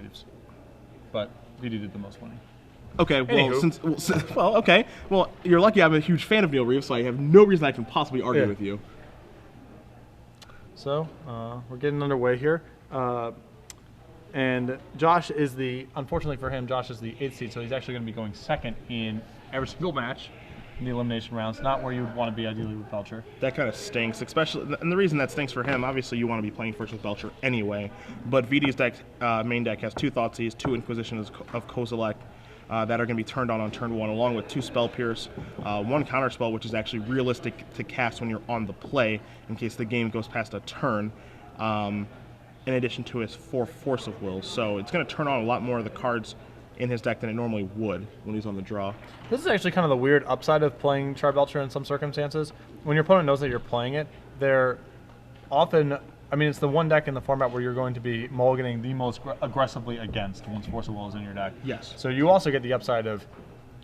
Reeves. But Vidi did the most winning. Okay, well, you're lucky I'm a huge fan of Neil Reeves, so I have no reason I can possibly argue with you. So, we're getting underway here. And Josh is unfortunately for him, Josh is the 8th seed, so he's actually going to be going second in every single match in the elimination rounds, not where you would want to be ideally with Belcher. That kind of stinks, especially, and the reason that stinks for him, obviously you want to be playing first with Belcher anyway, but Vidi's deck, main deck has 2 Thoughtseize, 2 Inquisitions of Kozilek that are going to be turned on turn 1, along with 2 Spell Pierce, 1 Counterspell, which is actually realistic to cast when you're on the play in case the game goes past a turn, in addition to his 4 Force of Will. So it's going to turn on a lot more of the cards in his deck than it normally would when he's on the draw. This is actually kind of the weird upside of playing Char Belcher in some circumstances. When your opponent knows that you're playing it, they're often, I mean, it's the one deck in the format where you're going to be mulliganing the most aggressively against once Force of Will is in your deck. Yes. So you also get the upside of,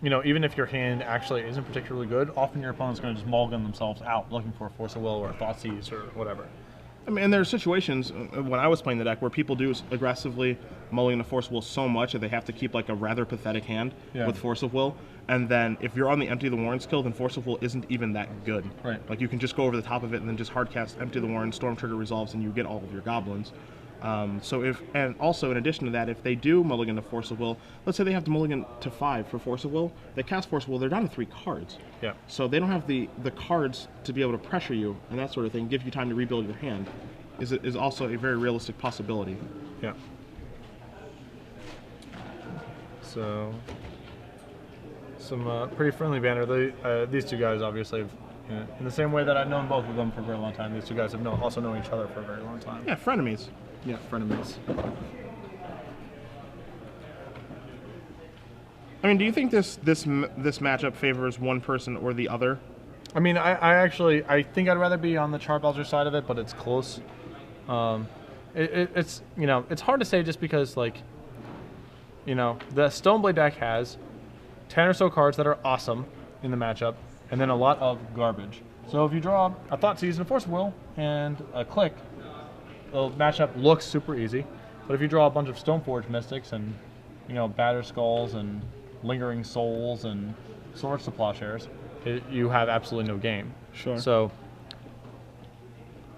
you know, even if your hand actually isn't particularly good, often your opponent's going to just mulligan themselves out looking for a Force of Will or a Thoughtseize or whatever. I mean, and there are situations when I was playing the deck where people do aggressively mulligan the Force of Will so much that they have to keep like a rather pathetic hand with Force of Will. And then if you're on the Empty the Warren skill, then Force of Will isn't even that good. Right. Like you can just go over the top of it and then just hard cast Empty the Warren, Storm Trigger resolves, and you get all of your goblins. And also in addition to that, if they do mulligan to Force of Will, let's say they have to mulligan to 5 for Force of Will, they cast Force of Will, they're down to 3 cards. Yeah. So they don't have the cards to be able to pressure you and that sort of thing, give you time to rebuild your hand, is also a very realistic possibility. Yeah. So some pretty friendly banter. These two guys obviously have, in the same way that I've known both of them for a very long time, these two guys have also known each other for a very long time. Yeah, frenemies. Yeah, frenemies. I mean, do you think this matchup favors one person or the other? I mean, I think I'd rather be on the Char Belcher side of it, but it's close. It's you know, it's hard to say just because, like, you know, the Stoneblade deck has 10 or so cards that are awesome in the matchup, and then a lot of garbage. So if you draw a Thoughtseize and a Force of Will and a Click, the matchup looks super easy. But if you draw a bunch of Stoneforge Mystics and, you know, Battered Skulls and Lingering Souls and Swords to Plowshares, you have absolutely no game. Sure. So.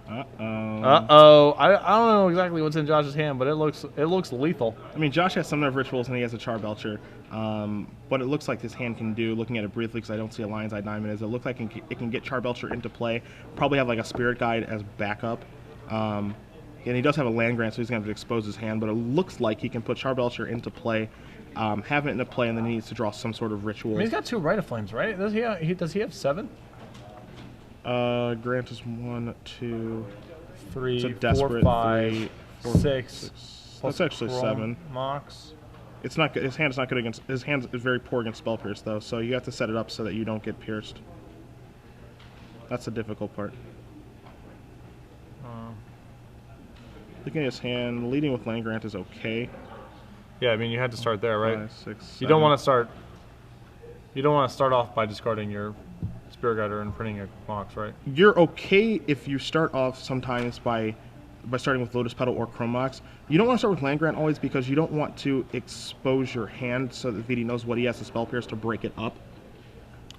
Uh-oh. I don't know exactly what's in Josh's hand, but it looks lethal. I mean, Josh has Summoner of Rituals and he has a Char Belcher. What it looks like his hand can do, looking at it briefly because I don't see a Lion's Eye Diamond, is it looks like it can get Char Belcher into play. Probably have like a Spirit Guide as backup. And he does have a Land Grant, so he's going to have to expose his hand, but it looks like he can put Char Belcher into play, have it into play, and then he needs to draw some sort of ritual. I mean, he's got 2 Rite of Flames, right? Does he have 7? Grant is 1, 2, 3, it's 4, 5, 6. That's actually 7. Mox. It's not good. His hand is not good against. His hand is very poor against Spell Pierce, though. So you have to set it up so that you don't get pierced. That's the difficult part. Looking at his hand, leading with Land Grant is okay. Yeah, I mean, you had to start there, right? 5, 6, 7. You don't want to start. You don't want to start off by discarding your Spirit Guider and printing a Mox, right? You're okay if you start off sometimes by starting with Lotus Petal or Chrome Mox. You don't want to start with Land Grant always because you don't want to expose your hand so that Vidi knows what he has to Spell Pierce to break it up.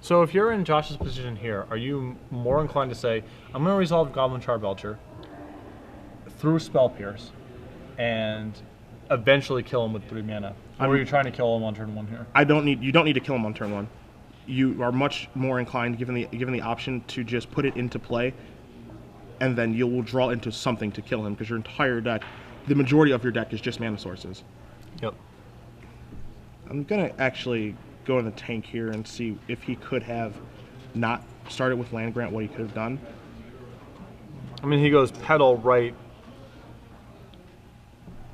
So if you're in Josh's position here, are you more inclined to say, I'm going to resolve Goblin Char Belcher through Spell Pierce and eventually kill him with 3 mana? Or are you trying to kill him on turn 1 here? You don't need to kill him on turn 1. You are much more inclined, given the option, to just put it into play, and then you will draw into something to kill him because your entire deck, the majority of your deck, is just mana sources. Yep. I'm gonna actually go in the tank here and see if he could have not started with Land Grant, what he could have done. I mean, he goes Petal, right,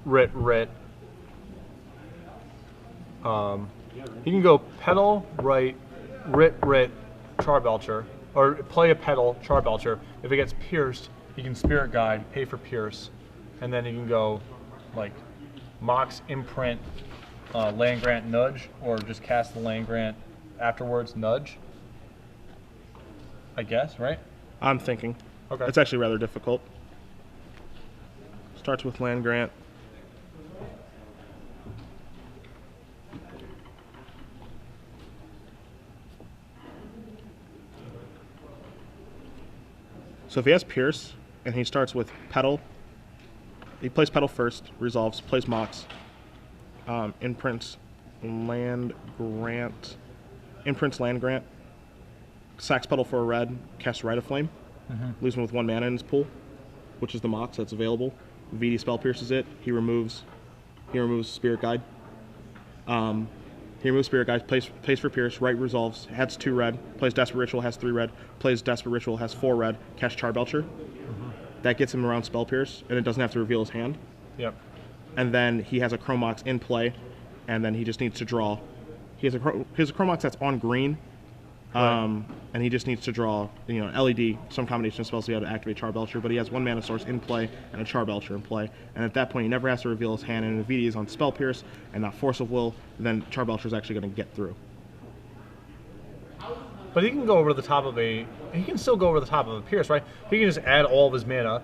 Rit. He can go Petal, right, Rit, Char Belcher, or play a Petal, Char Belcher. If it gets pierced, he can Spirit Guide, pay for Pierce, and then he can go like Mox, Imprint, Land Grant, Nudge, or just cast the Land Grant afterwards, Nudge. I guess, right? I'm thinking. Okay. It's actually rather difficult. Starts with Land Grant. So if he has Pierce and he starts with Petal, he plays Petal first, resolves, plays Mox, imprints Land Grant, sacks Petal for a red, casts Rite of Flame, leaves him with 1 mana in his pool, which is the Mox that's available. VD Spell Pierces it. He removes Spirit Guide. He removes Spirit Guide, plays for Pierce, right resolves, has 2 red, plays Desperate Ritual, has 3 red, plays Desperate Ritual, has 4 red, casts Charbelcher. That gets him around Spell Pierce, and it doesn't have to reveal his hand. Yep. And then he has a Chromox in play, and then he just needs to draw. He has a Chromox that's on green, and he just needs to draw, an LED, some combination of spells to be able to activate Charbelcher, but he has 1 mana source in play and a Charbelcher in play. And at that point, he never has to reveal his hand, and if VD is on Spell Pierce and not Force of Will, then Charbelcher is actually going to get through. But he can go over the top of he can still go over the top of a Pierce, right? He can just add all of his mana,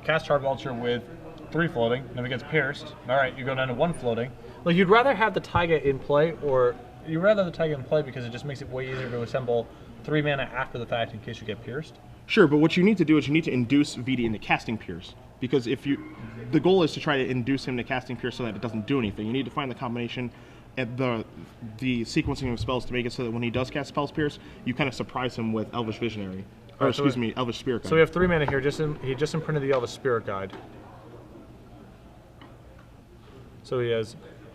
cast Charbelcher with 3 floating, and if it gets pierced, all right, you go down to 1 floating. Like, you'd rather have the Taiga in play, or you'd rather have the Taiga in play because it just makes it way easier to assemble 3 mana after the fact in case you get pierced. Sure, but what you need to do is you need to induce VD into casting Pierce. Because the goal is to try to induce him to casting Pierce so that it doesn't do anything. You need to find the combination at the sequencing of spells to make it so that when he does cast Spells Pierce, you kind of surprise him with Elvish Visionary. Or, Elvish Spirit Guide. So we have 3 mana here. He just imprinted the Elvish Spirit Guide. So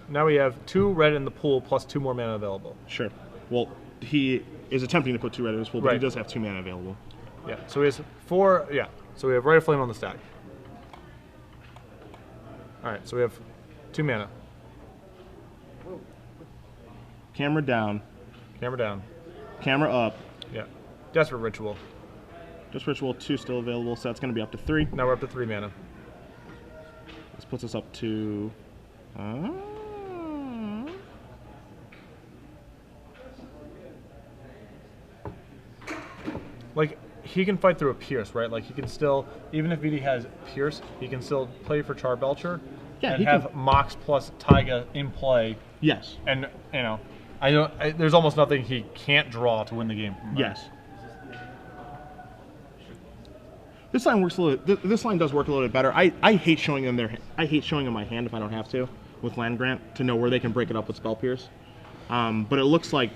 now we have 2 red in the pool plus 2 more mana available. Sure. Well, he is attempting to put 2 red in his pool, but he does have 2 mana available. Yeah, so he has 4, so we have Rite of Flame on the stack. Alright, so we have 2 mana. Camera down. Camera down. Camera up. Yeah. Desperate Ritual. Desperate Ritual 2 still available, so that's going to be up to 3. Now we're up to 3 mana. This puts us up to... Like, he can fight through a Pierce, right? Like, he can still, even if VD has Pierce, he can still play for Charbelcher and have Mox plus Taiga in play. Yes. And, there's almost nothing he can't draw to win the game. Right? Yes. This line works a little. This line does work a little bit better. I hate showing them I hate showing them my hand if I don't have to with Land Grant to know where they can break it up with Spell Pierce. But it looks like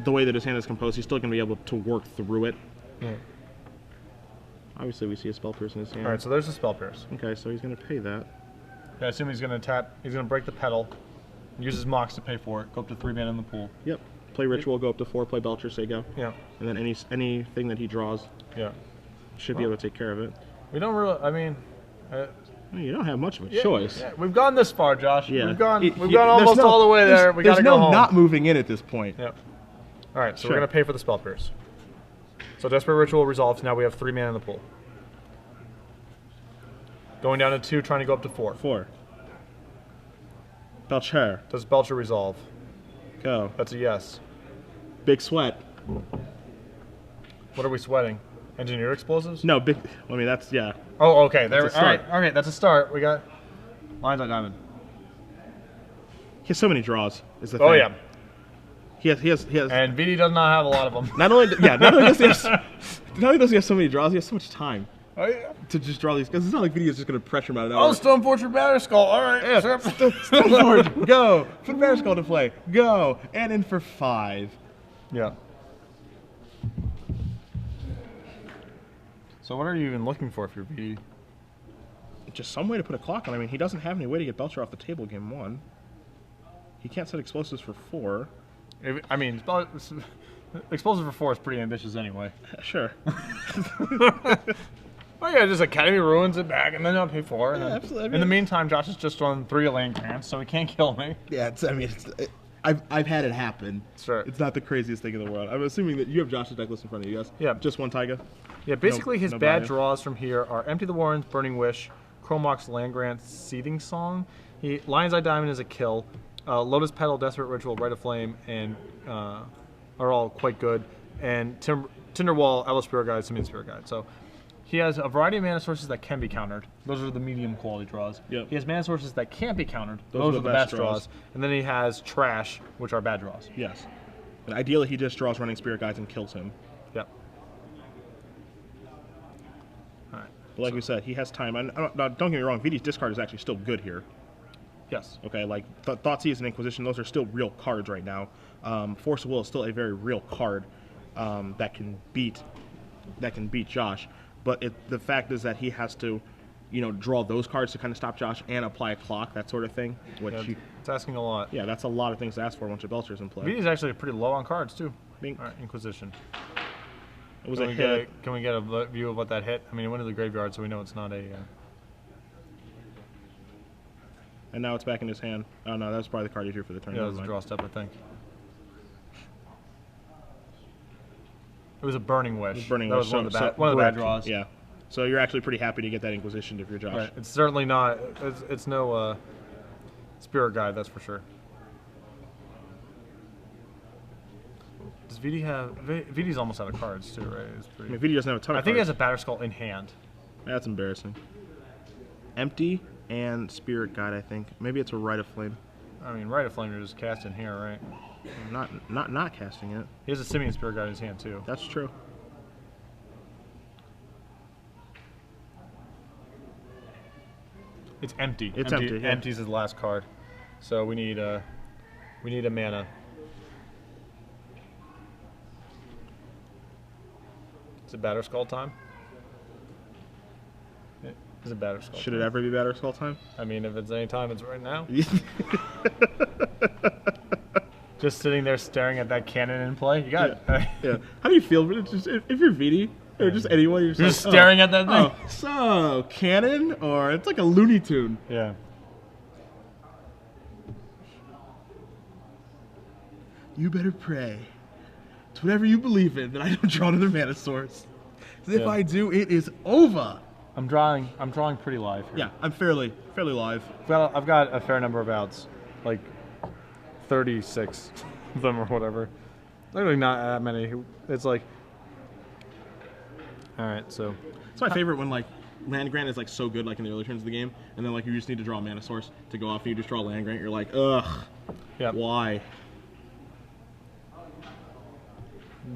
the way that his hand is composed, he's still going to be able to work through it. Yeah. Obviously, we see a Spell Pierce in his hand. All right, so there's a Spell Pierce. Okay, so he's going to pay that. Yeah, I assume he's going to tap. He's going to break the Petal, use his Mox to pay for it, go up to 3 mana in the pool. Yep. Play Ritual, go up to 4. Play Belcher, say go. Yeah. And then anything that he draws. Yeah. Should be able to take care of it. We don't really. I mean. You don't have much of a choice. Yeah, we've gone this far, Josh. Yeah. We've gone almost all the way there. We gotta go home. There's no not moving in at this point. Yep. All right, so we're gonna pay for the Spell Pierce. So Desperate Ritual resolves. Now we have 3 mana in the pool. Going down to 2, trying to go up to 4. 4. Belcher. Does Belcher resolve? Go. That's a yes. Big sweat. What are we sweating? Engineered explosives? No, big. I mean, that's yeah. Oh, okay. There. All right. Okay, that's a start. We got lines on diamond. He has so many draws. Is the thing. Oh yeah. He has. And VD does not have a lot of them. Not only does he have so many draws, he has so much time. Oh yeah. To just draw these, because it's not like VD is just going to pressure him out of Oh, Stoneforge for Batterskull. All right. Yeah. Stoneforge. Go. Put Batterskull to play. Go. And in for 5. Yeah. So what are you even looking for if you're VD? Just some way to put a clock on. I mean, he doesn't have any way to get Belcher off the table game 1. He can't set explosives for 4. I mean, explosive for 4 is pretty ambitious anyway. Sure. Oh yeah, just Academy ruins it back, and then I'll pay 4. Yeah, absolutely. In the meantime, Josh has just run 3 Land Grants, so he can't kill me. Yeah, I've had it happen. Sure. It's not the craziest thing in the world. I'm assuming that you have Josh's deck list in front of you, yes? Yeah. Just 1 Taiga? Yeah, basically his bad bias. draws from here are Empty the Warrens, Burning Wish, Chromox Land Grant, Seething Song. Lion's Eye Diamond is a kill. Lotus Petal, Desperate Ritual, Rite of Flame, and are all quite good. And Tinderwall, Elvish Spirit Guide, Simian Spirit Guide. So he has a variety of mana sources that can be countered. Those are the medium quality draws. Yep. He has mana sources that can't be countered. Those are the best draws. And then he has trash, which are bad draws. Yes. And ideally, he just draws Running Spirit Guides and kills him. Yep. But like we said, he has time. And don't get me wrong, VD's discard is actually still good here. Yes. Okay, like Thoughtseize and Inquisition, those are still real cards right now. Force of Will is still a very real card that can beat Josh. But the fact is that he has to, draw those cards to kind of stop Josh and apply a clock, that sort of thing. Which it's asking a lot. Yeah, that's a lot of things to ask for once your Belcher's in play. VD is actually pretty low on cards too. Bink. All right, Inquisition. It was a hit. Can we get a view of what that hit? I mean, it went to the graveyard, so we know it's not a. And now it's back in his hand. Oh no, that was probably the card he drew for the turn. Yeah, it was a draw step, I think. It was a Burning Wish. That was one of the bad draws. Yeah. So you're actually pretty happy to get that Inquisition if you're Josh. Right. It's certainly not. It's no Spirit Guide, that's for sure. Does VD have? VD's almost out of cards too, right? It's pretty. I mean, VD doesn't have a ton of cards. I think he has a Batterskull in hand. That's embarrassing. Empty and Spirit Guide, I think. Maybe it's a Rite of Flame. I mean, Rite of Flame you're just casting here, right? Not casting it. He has a Simian Spirit Guide in his hand too. That's true. It's empty. It's empty. Yeah. Empty's his last card, so we need a mana. Is it Batterskull time? Is it Batterskull? Should it ever be Batterskull time? I mean, if it's any time, it's right now. Just sitting there staring at that cannon in play. You got it. Yeah. How do you feel if you're VD or just anyone? You're just staring at that thing. Oh, so cannon, or it's like a Looney Tune. Yeah. You better pray to whatever you believe in that I don't draw another mana source. If I do, it is over. I'm drawing pretty live here. Yeah, I'm fairly live. I've got a fair number of outs, like 36 of them or whatever. Literally not that many. It's like, all right, so. It's my favorite when like land grant is like so good like in the early turns of the game, and then like you just need to draw a mana source to go off, and you just draw land grant. You're like, ugh, why?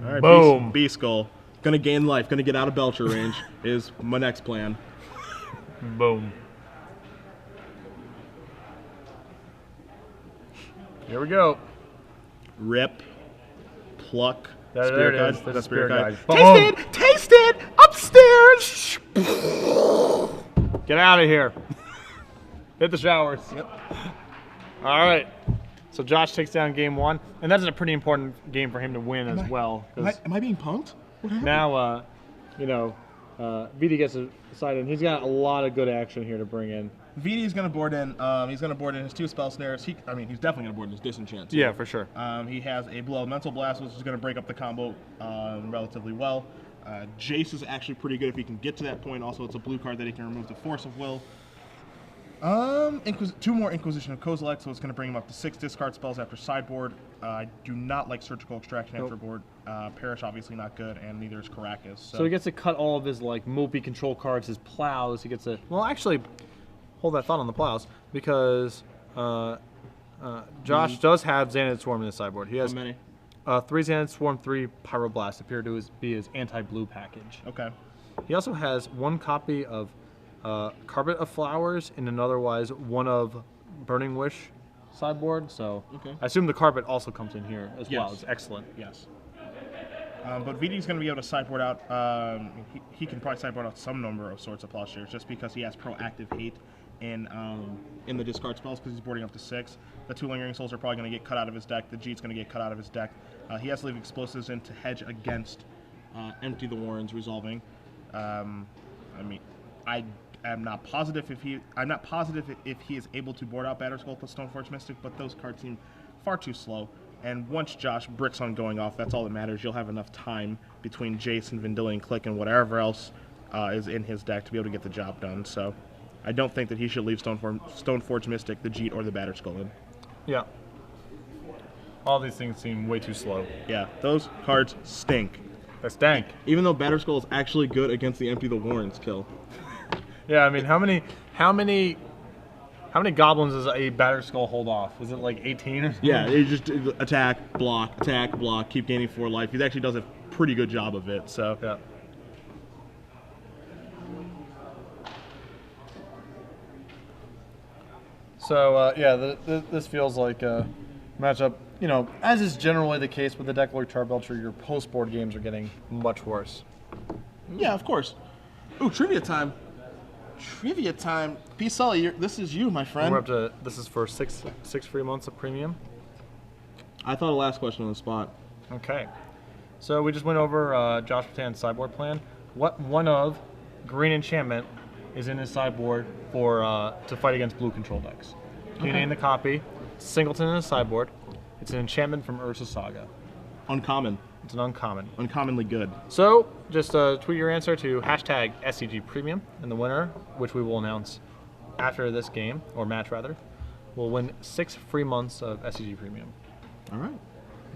All right, boom. B-Skull. Gonna gain life, gonna get out of Belcher range is my next plan. Boom. Here we go. Rip. Pluck. There it is. Guide. That's Spirit Guide. Taste it! Taste it! Upstairs! Get out of here. Hit the showers. Yep. All right. So Josh takes down game one, and that's a pretty important game for him to win as well. Am I being punked? Now, VD gets a side in. He's got a lot of good action here to bring in. VD is going to board in. He's going to board in his 2 spell snares. He's definitely going to board in his Disenchant. Yeah, for sure. He has a Blue Elemental Blast, which is going to break up the combo relatively well. Jace is actually pretty good if he can get to that point. Also, it's a blue card that he can remove the Force of Will. 2 more Inquisition of Kozilek, so it's going to bring him up to 6 discard spells after sideboard. I do not like Surgical Extraction after board. Perish, obviously not good, and neither is Caracas. So he gets to cut all of his like Mopey control cards, his plows. He gets to actually hold that thought on the plows because Josh does have Xanad Swarm in his sideboard. He has how many? 3 Xanad Swarm, 3 Pyroblast appear to be his anti-blue package. Okay. He also has 1 copy of Carpet of Flowers and an otherwise 1 of Burning Wish sideboard, so I assume the Carpet also comes in here as well. It's excellent. Yes. But VD's going to be able to sideboard out, he can probably sideboard out some number of Swords of Plowshares just because he has proactive hate in the discard spells because he's boarding up to 6. The 2 Lingering Souls are probably going to get cut out of his deck. The Jeet's going to get cut out of his deck. He has to leave Explosives in to hedge against Empty the Warrens resolving. I'm not positive if he is able to board out Batterskull plus Stoneforge Mystic, but those cards seem far too slow. And once Josh bricks on going off, that's all that matters. You'll have enough time between Jason, Vendilion Click, and whatever else is in his deck to be able to get the job done. So I don't think that he should leave Stoneforge Mystic, the Jeet, or the Batterskull in. Yeah. All these things seem way too slow. Yeah, those cards stink. They stink. Even though Batterskull is actually good against the Empty the Warrens kill. Yeah, I mean, how many goblins does a Batterskull hold off? Is it like 18 or something? Yeah, it just attack, block, keep gaining 4 life. He actually does a pretty good job of it. So yeah. So yeah, this feels like a matchup. You know, as is generally the case with the deck like Charbelcher, your post-board games are getting much worse. Yeah, of course. Ooh, trivia time. Trivia time. P. Sully, this is you, my friend. We're up to, this is for six free months of premium. I thought of the last question on the spot. Okay. So we just went over Josh Batan's sideboard plan. What one of green enchantment is in his sideboard for to fight against blue control decks? Can you name the copy? Singleton in his sideboard. It's an enchantment from Urza Saga. Uncommon. It's an uncommon. Uncommonly good. So just tweet your answer to hashtag SCG Premium, and the winner, which we will announce after this game, or match rather, will win 6 free months of SCG Premium. All right.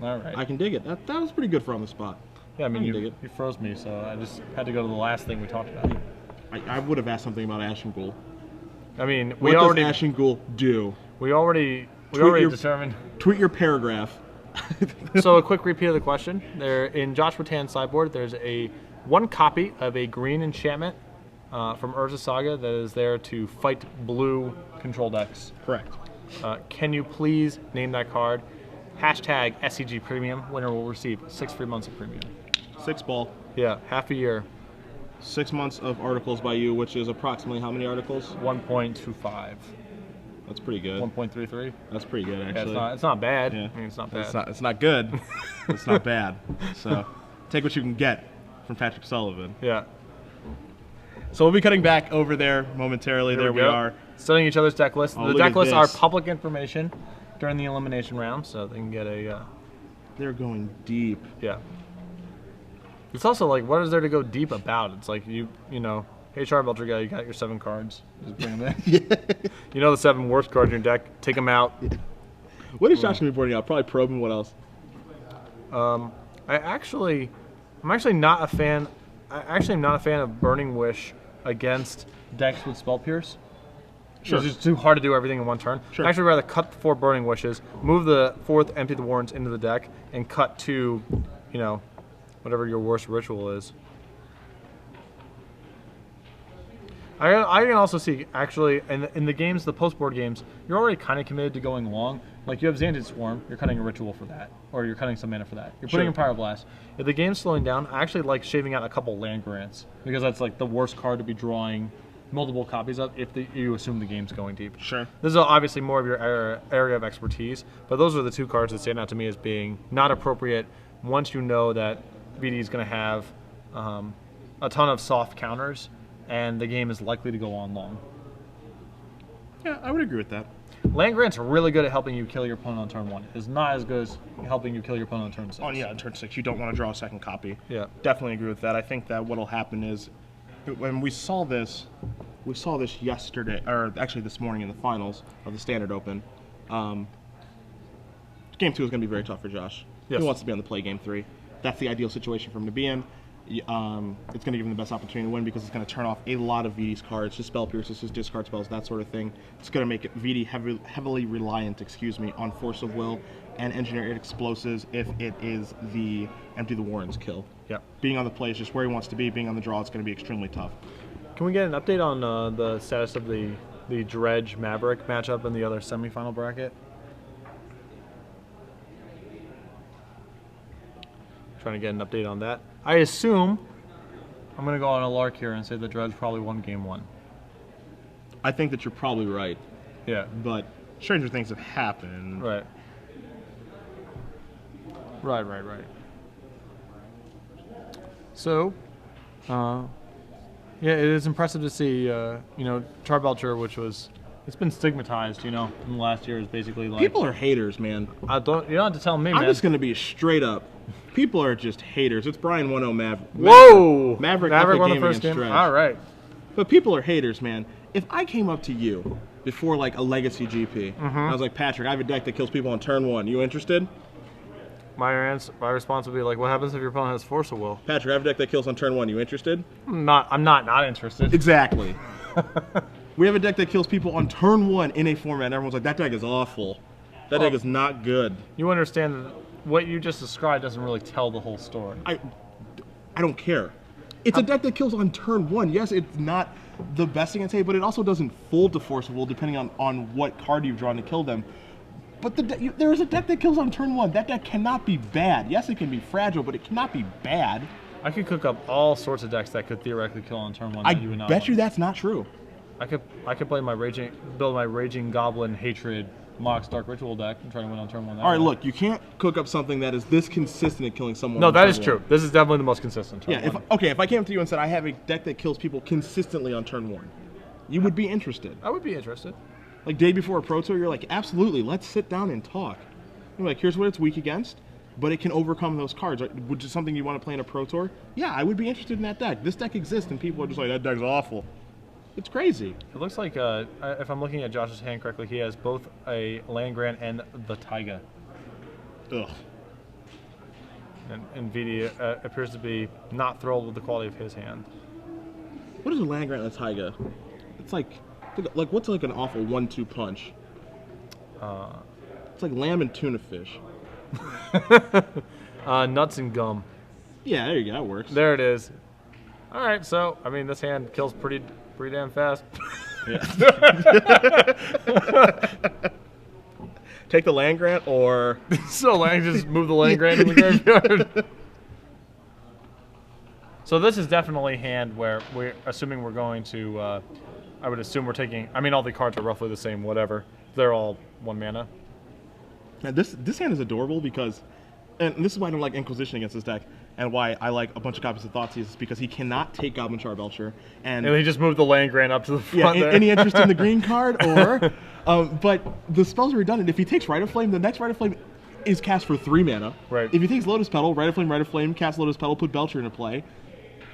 All right. I can dig it. That was pretty good for on the spot. Yeah, I mean, dig it. you froze me, so I just had to go to the last thing we talked about. I would have asked something about Ashen Ghoul. I mean, What does Ashen Ghoul do? we already determined. Tweet your paragraph. So a quick repeat of the question. There in Josh Batan's sideboard, there's one copy of a green enchantment from Urza Saga that is there to fight blue control decks. Correct. Can you please name that card? Hashtag SCG Premium. Winner will receive 6 free months of premium. 6 ball. Yeah, half a year. 6 months of articles by you, which is approximately how many articles? 1.25. That's pretty good. 1.33. That's pretty good, actually. Yeah, it's not bad. Yeah. I mean, it's not bad. It's not good. It's not bad. So take what you can get from Patrick Sullivan. Yeah. So we'll be cutting back over there momentarily. There we are. Studying each other's deck lists. Oh, The look deck at lists are this. public information during the elimination round, so they can get a They're going deep. yeah. It's also like, what is there to go deep about? It's like you know, hey Charbelcher guy, you got your 7 cards. Just bring them in. You know the 7 worst cards in your deck. Take them out. What is Josh going to be boarding out? Probably Probe and what else? I'm actually not a fan. I actually am not a fan of Burning Wish against decks with Spell Pierce. Sure. It's just too hard to do everything in one turn. Sure. I'd actually rather cut the 4 Burning Wishes, move the 4th Empty the Warrens into the deck, and cut 2, you know, whatever your worst ritual is. I can also see, actually, in the games, the post-board games, you're already kind of committed to going long. Like, you have Xanted Swarm, you're cutting a ritual for that, or you're cutting some mana for that. You're putting in Pyro Blast. If the game's slowing down, I actually like shaving out a couple land grants, because that's like the worst card to be drawing multiple copies of if you assume the game's going deep. Sure. This is obviously more of your area of expertise, but those are the 2 cards that stand out to me as being not appropriate once you know that VD is going to have a ton of soft counters, and the game is likely to go on long. Yeah, I would agree with that. Land grants are really good at helping you kill your opponent on turn 1. It's not as good as helping you kill your opponent on turn 6. Oh yeah, on turn 6, you don't want to draw a second copy. Yeah. Definitely agree with that. I think that what'll happen is, when we saw this yesterday, or actually this morning in the finals of the Standard Open. Game 2 is going to be very tough for Josh. Yes. He wants to be on the play Game 3. That's the ideal situation for him to be in. It's going to give him the best opportunity to win because it's going to turn off a lot of VD's cards, just spell pierces, just discard spells, that sort of thing. It's going to make it VD heavily reliant, on Force of Will and Engineered Explosives if it is the Empty the Warrens kill. Yep. Being on the play is just where he wants to be. Being on the draw, it's going to be extremely tough. Can we get an update on the status of the Dredge Maverick matchup in the other semifinal bracket? Trying to get an update on that. I assume I'm going to go on a lark here and say the Dredge probably won game 1. I think that you're probably right, Yeah. but stranger things have happened. Right. Right. So, yeah, it is impressive to see, Charbelcher, which was, it's been stigmatized, in the last year is basically like. People are haters, man. You don't have to tell me, man. I'm just going to be straight up. People are just haters. It's Brian 1-0 Maverick. Whoa! Maverick won the game first against game. Dredge. All right. But people are haters, man. If I came up to you before like a Legacy GP, I was like, Patrick, I have a deck that kills people on turn 1. You interested? My response would be like, what happens if your opponent has Force of Will? Patrick, I have a deck that kills on turn 1. You interested? I'm not interested. Exactly. We have a deck that kills people on turn 1 in a format, and everyone's like, that deck is awful. That deck is not good. You understand that what you just described doesn't really tell the whole story. I don't care. It's a deck that kills on turn 1. Yes, it's not the best thing I'd say, but it also doesn't fold to Force of Will depending on what card you've drawn to kill them. But there is a deck that kills on turn 1. That deck cannot be bad. Yes, it can be fragile, but it cannot be bad. I could cook up all sorts of decks that could theoretically kill on turn 1. I that you would not bet want. you that's not true. I could play build my Raging Goblin Hatred Mox Dark Ritual deck and try to win on turn 1. All right, look, you can't cook up something that is this consistent at killing someone. No, on that turn is 1. true. This is definitely the most consistent. Turn Yeah. 1. If I came to you and said I have a deck that kills people consistently on turn 1, you would be interested. I would be interested. Like day before a Pro Tour, you're like, absolutely, let's sit down and talk. You're like, here's what it's weak against, but it can overcome those cards. Which is something you want to play in a Pro Tour? Yeah, I would be interested in that deck. This deck exists, and people are just like, that deck's awful. It's crazy. It looks like, if I'm looking at Josh's hand correctly, he has both a land grant and the Taiga. Ugh. And VD appears to be not thrilled with the quality of his hand. What is a land grant and a Taiga? It's like what's like an awful 1-2 punch? It's like lamb and tuna fish. Nuts and gum. Yeah, there you go. That works. There it is. All right, so I mean, this hand kills pretty damn fast. Yeah. Take the land grant, or So Lang just move the land grant in the graveyard. So this is definitely a hand where we're assuming we're going to. I would assume we're taking. I mean, all the cards are roughly the same. Whatever. They're all 1 mana. now this hand is adorable because, and this is why I don't like Inquisition against this deck, and why I like a bunch of copies of Thoughtseize is because he cannot take Goblin Charbelcher, and And he just moved the land grant up to the front. yeah, there. any interest in the green card, or, but the spells are redundant. If he takes Rite of Flame, the next Rite of Flame is cast for 3 mana. Right. If he takes Lotus Petal, Rite of Flame, cast Lotus Petal, put Belcher into play.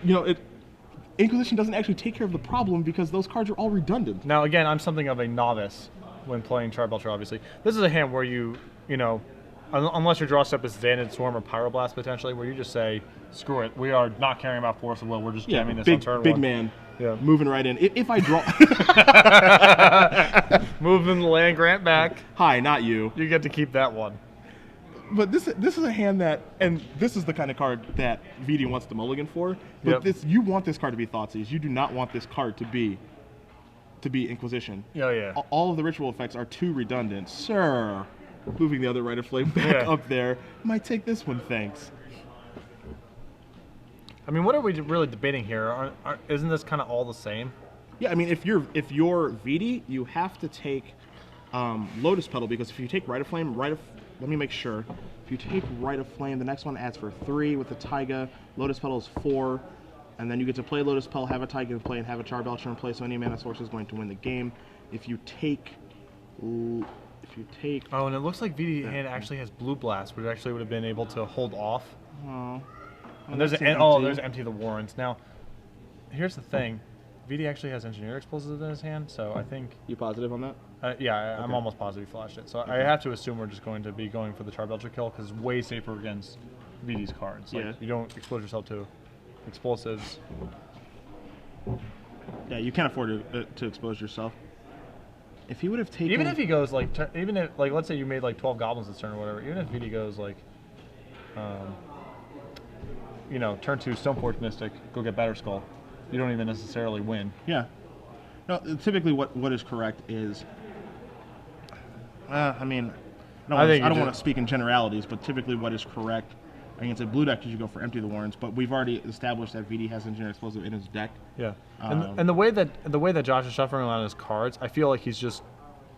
You know, Inquisition doesn't actually take care of the problem because those cards are all redundant. Now, again, I'm something of a novice when playing Charbelcher, obviously. This is a hand where you know, unless your draw step is Xanad Swarm or Pyroblast potentially, where you just say, screw it, we are not caring about Force of Will, we're just jamming this on turn 1. Big man. Yeah. Moving right in. If I draw... Moving the land grant back. Hi, not you. You get to keep that one. But this is a hand that, and this is the kind of card that VD wants the mulligan for. But Yep. you want this card to be Thoughtseize. You do not want this card to be Inquisition. Oh, yeah. All of the ritual effects are too redundant. Sir, moving the other Rite of Flame back Yeah. up there. Might take this one, thanks. I mean, what are we really debating here? Isn't this kind of all the same? Yeah, I mean, if you're VD, you have to take Lotus Petal, because if you take Rite of Flame, let me make sure. If you take Rite of Flame, the next one adds for 3 with the Taiga. Lotus Petal is 4, and then you get to play Lotus Petal, have a Taiga in play, and have a Charbelcher in play. So any mana source is going to win the game. If you take, Oh, and it looks like VD hand actually has Blue Blast, which actually would have been able to hold off. And there's there's Empty the Warrens. Now, here's the thing. VD actually has Engineer Explosives in his hand, so I think... You positive on that? Yeah, I'm almost positive he flashed it. So I have to assume we're just going to be going for the Charbelcher kill, because it's way safer against VD's cards. Like, Yeah. you don't expose yourself to explosives. Yeah, you can't afford to expose yourself. If he would have taken... Even if he goes, like, let's say you made, like, 12 goblins this turn or whatever, even if VD goes, like, you know, turn 2 Stoneforge Mystic, go get Batterskull, you don't even necessarily win. Yeah. No, typically what is correct is... I mean, I don't want to speak in generalities, but typically what is correct against a blue deck is you go for Empty the Warrens, but we've already established that VD has Engineer Explosive in his deck. Yeah, and the way that Josh is shuffling around his cards, I feel like he's just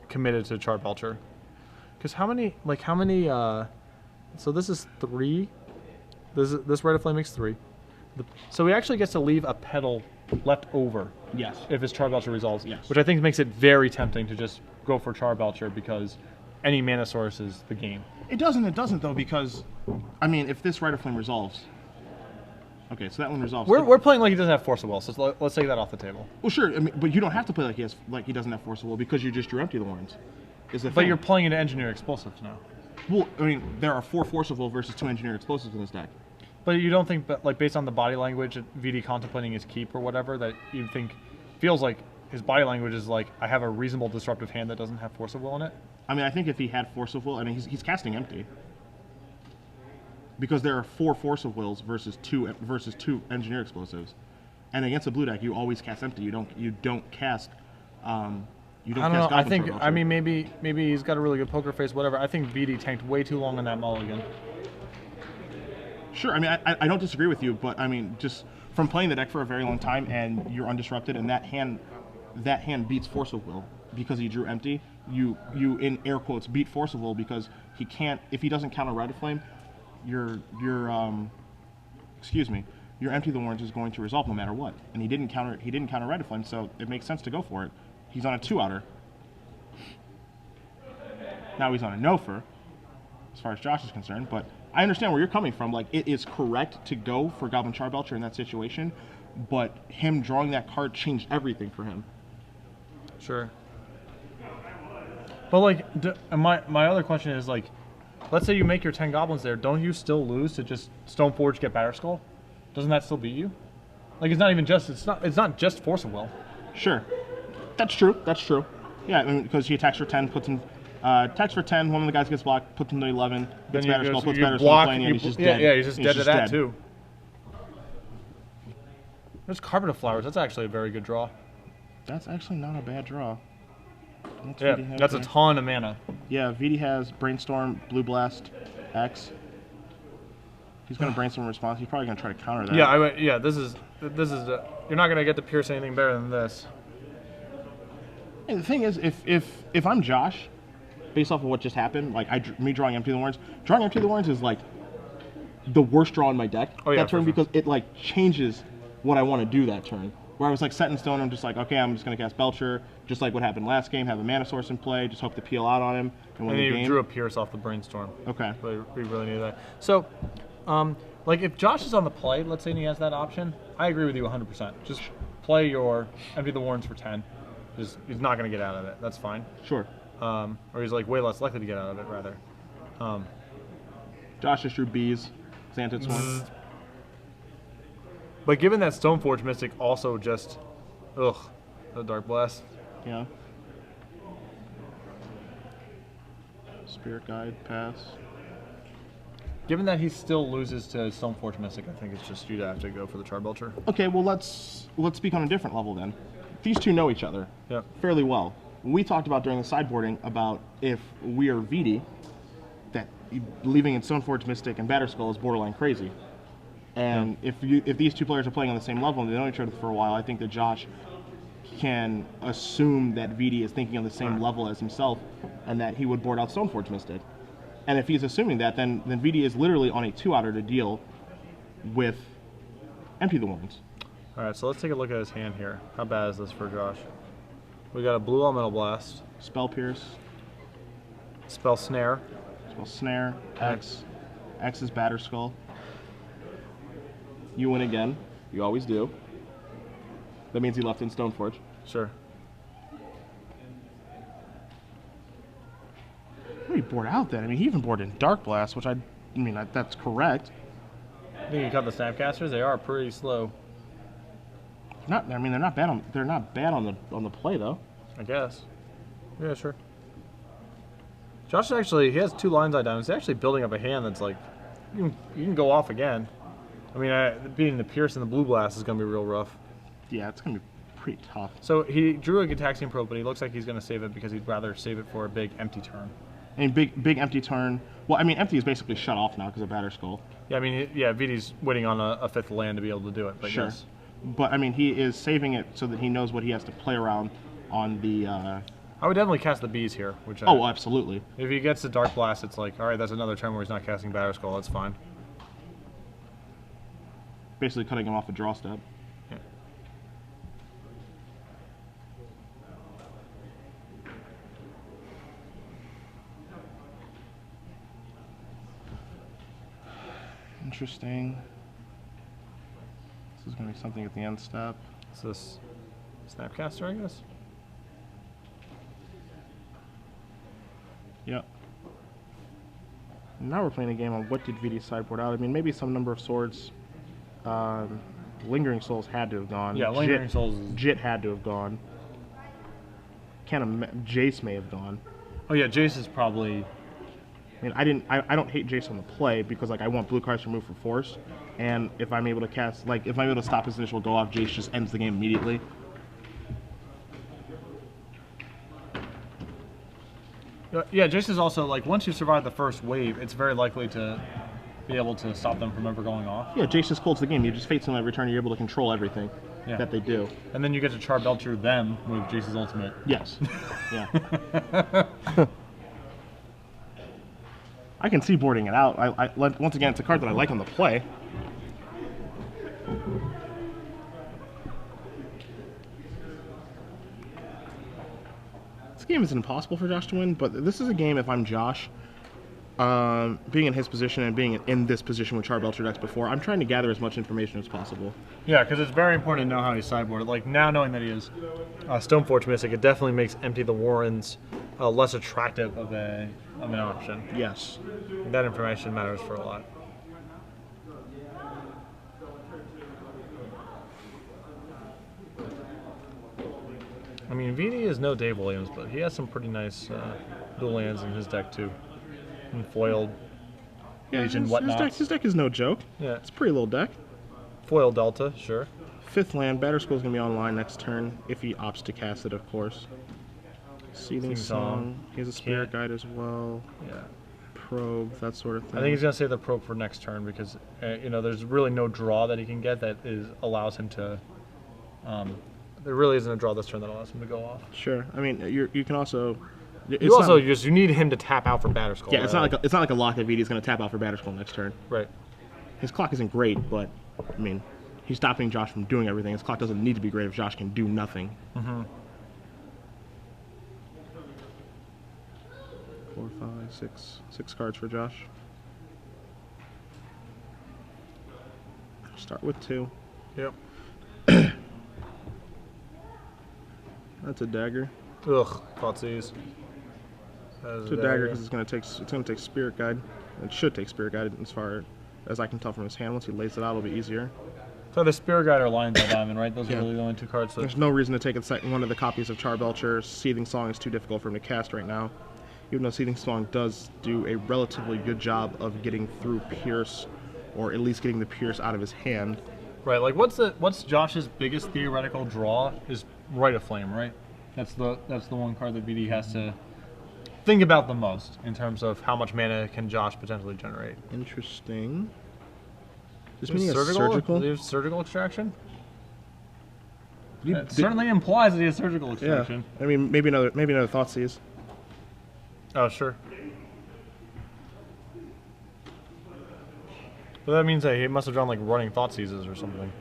committed to Charbelcher. Because how many? So this is 3. This Rite of Flame makes 3. So he actually gets to leave a petal left over. Yes. If his Charbelcher resolves. Yes. Which I think makes it very tempting to just go for Charbelcher, because any mana source is the game. It doesn't though, because I mean, if this Rite of Flame resolves, okay, so that one resolves. We're playing like he doesn't have Force of Will, so let's take that off the table. Well, sure, I mean, but you don't have to play like he doesn't have Force of Will, because you just drew Empty the Warrens. But you're playing into Engineer Explosives now. Well, I mean, there are 4 Force of Will versus 2 Engineer Explosives in this deck. But you don't think, like, based on the body language, VD contemplating his keep or whatever, that you think feels like his body language is like, I have a reasonable disruptive hand that doesn't have Force of Will in it? I mean, I think if he had Force of Will, I mean, he's casting Empty. Because there are 4 Force of Wills versus two Engineer Explosives. And against a blue deck, you always cast empty. You don't cast. You don't I don't cast know. Goblin Sword Belcher. I mean, maybe he's got a really good poker face, whatever. I think VD tanked way too long on that mulligan. Sure. I mean, I don't disagree with you, but I mean, just from playing the deck for a very long time and you're undisrupted, and that hand beats Force of Will because he drew empty. You in air quotes beat Force of Will because he can't, if he doesn't counter Red Flame, your Empty the Warrens is going to resolve no matter what. And he didn't counter Red Flame, so it makes sense to go for it. He's on a 2-outer. Now he's on a no-fer, as far as Josh is concerned, but I understand where you're coming from. Like, it is correct to go for Goblin Charbelcher in that situation, but him drawing that card changed everything for him. Sure. But, like, my other question is, like, let's say you make your 10 goblins there, don't you still lose to just Stoneforge get Batterskull? Doesn't that still beat you? Like, it's not just Force of Will. Sure. That's true. Yeah, I mean, because he attacks for 10, puts him, attacks for 10, one of the guys gets blocked, puts him to 11, gets Batterskull, puts Batterskull playing, and he's just dead. Yeah, he's just dead to that, too. There's Carpet of Flowers. That's actually a very good draw. That's actually not a bad draw. That's a ton of mana. Yeah, VD has Brainstorm, Blue Blast, X. He's going to Brainstorm response. He's probably going to try to counter that. Yeah, this is you're not going to get to pierce anything better than this. And the thing is, if I'm Josh, based off of what just happened, like me drawing Empty the Warrens is like the worst draw in my deck that turn because it like changes what I want to do that turn. Where I was like set in stone, I'm just like, okay, I'm just going to cast Belcher, just like what happened last game, have a mana source in play, just hope to peel out on him and win the game. You drew a Pierce off the Brainstorm. Okay. We really needed that. So, like if Josh is on the play, let's say and he has that option, I agree with you 100%. Just play your Empty the Warrens for 10. He's not going to get out of it. That's fine. Sure. Or he's like way less likely to get out of it, rather. Josh just drew bees. Xantid Swarm. But given that Stoneforge Mystic also just, the Dark Blast. Yeah. Spirit Guide, pass. Given that he still loses to Stoneforge Mystic, I think it's just you'd have to go for the Charbelcher. Okay, well let's speak on a different level then. These two know each other fairly well. We talked about during the sideboarding about if we are VD, that believing in Stoneforge Mystic and Batterskull is borderline crazy. And if these two players are playing on the same level and they know each other for a while, I think that Josh can assume that VD is thinking on the same level as himself and that he would board out Stoneforge Mystic. And if he's assuming that, then VD is literally on a 2-outer to deal with Empty the Warrens. All right, so let's take a look at his hand here. How bad is this for Josh? We got a Blue Elemental Blast. Spell Pierce. Spell Snare. Spell Snare. X. X is Batterskull. You win again. You always do. That means he left in Stoneforge. Sure. He bored out then. I mean, he even bored in Dark Blast, which that's correct. I think you cut the Snapcasters. They are pretty slow. They're not bad on the play though. I guess. Yeah, sure. Josh he has 2 lines eye down. He's actually building up a hand that's like, you can go off again. I mean, beating the Pierce and the Blue Blast is going to be real rough. Yeah, it's going to be pretty tough. So he drew a Gitaxian Probe, but he looks like he's going to save it because he'd rather save it for a big empty turn. And big empty turn. Well, I mean, empty is basically shut off now because of Batterskull. Yeah, I mean, VD's waiting on a 5th land to be able to do it. But sure. Yes. But, I mean, he is saving it so that he knows what he has to play around on the... I would definitely cast the bees here. Absolutely. If he gets the Dark Blast, it's like, all right, that's another turn where he's not casting Batterskull. That's fine. Basically cutting him off a draw step. Yeah. Interesting. This is going to be something at the end step. Is this Snapcaster, I guess? Yep. Now we're playing a game on what did VD sideboard out. I mean, maybe some number of swords. Lingering Souls had to have gone. Yeah, Lingering Souls. Jit had to have gone. Jace may have gone. Oh yeah, Jace is probably I mean, I don't hate Jace on the play because like I want blue cards removed for force, and if I'm able to cast if I'm able to stop his initial go off, Jace just ends the game immediately. Yeah, Jace is also like once you survive the first wave, it's very likely to be able to stop them from ever going off. Yeah, Jace just holds the game. You just Fates them every turn. You're able to control everything that they do. And then you get to Charbelcher them with Jace's ultimate. Yes. Yeah. I can see boarding it out. Once again, it's a card that I like on the play. This game isn't impossible for Josh to win, but this is a game if I'm Josh, being in his position and being in this position with Charbelcher decks before, I'm trying to gather as much information as possible. Yeah, because it's very important to know how he's sideboarded. Like now knowing that he is Stoneforge Mystic, it definitely makes Empty the Warrens less attractive of an option. Yes. That information matters for a lot. I mean, VD is no Dave Williams, but he has some pretty nice dual lands in his deck too. And foiled. Yeah, his deck is no joke. Yeah. It's a pretty little deck. Foil Delta, sure. 5th land, Batterskull's going to be online next turn, if he opts to cast it, of course. Seething Song. He has a Spirit Guide as well. Yeah. Probe, that sort of thing. I think he's going to save the probe for next turn because, there's really no draw that he can get that allows him to... there really isn't a draw this turn that allows him to go off. Sure. I mean, you can also... You need him to tap out for Batterskull. Yeah, it's not like a lock that VD is going to tap out for Batterskull next turn. Right. His clock isn't great, but, I mean, he's stopping Josh from doing everything. His clock doesn't need to be great if Josh can do nothing. Mm-hmm. 4, 5, 6 cards for Josh. Start with 2. Yep. That's a dagger. Ugh, Thoughtseize. It's a dagger because it's going to take Spirit Guide. It should take Spirit Guide as far as I can tell from his hand. Once he lays it out, it'll be easier. So the Spirit Guide or Lions by Diamond, right? Those are really the only 2 cards. There's no reason to take one of the copies of Charbelcher. Seething Song is too difficult for him to cast right now. Even though Seething Song does do a relatively good job of getting through Pierce, or at least getting the Pierce out of his hand. Right, like what's Josh's biggest theoretical draw is Rite of Flame, right? That's the one card that BD has to think about the most in terms of how much mana can Josh potentially generate. Interesting. Does mean surgical? There's surgical extraction? It certainly implies that he has surgical extraction. Yeah. I mean, maybe another Thoughtseize. Oh, sure. But that means that he must have drawn like running Thoughtseizes or something.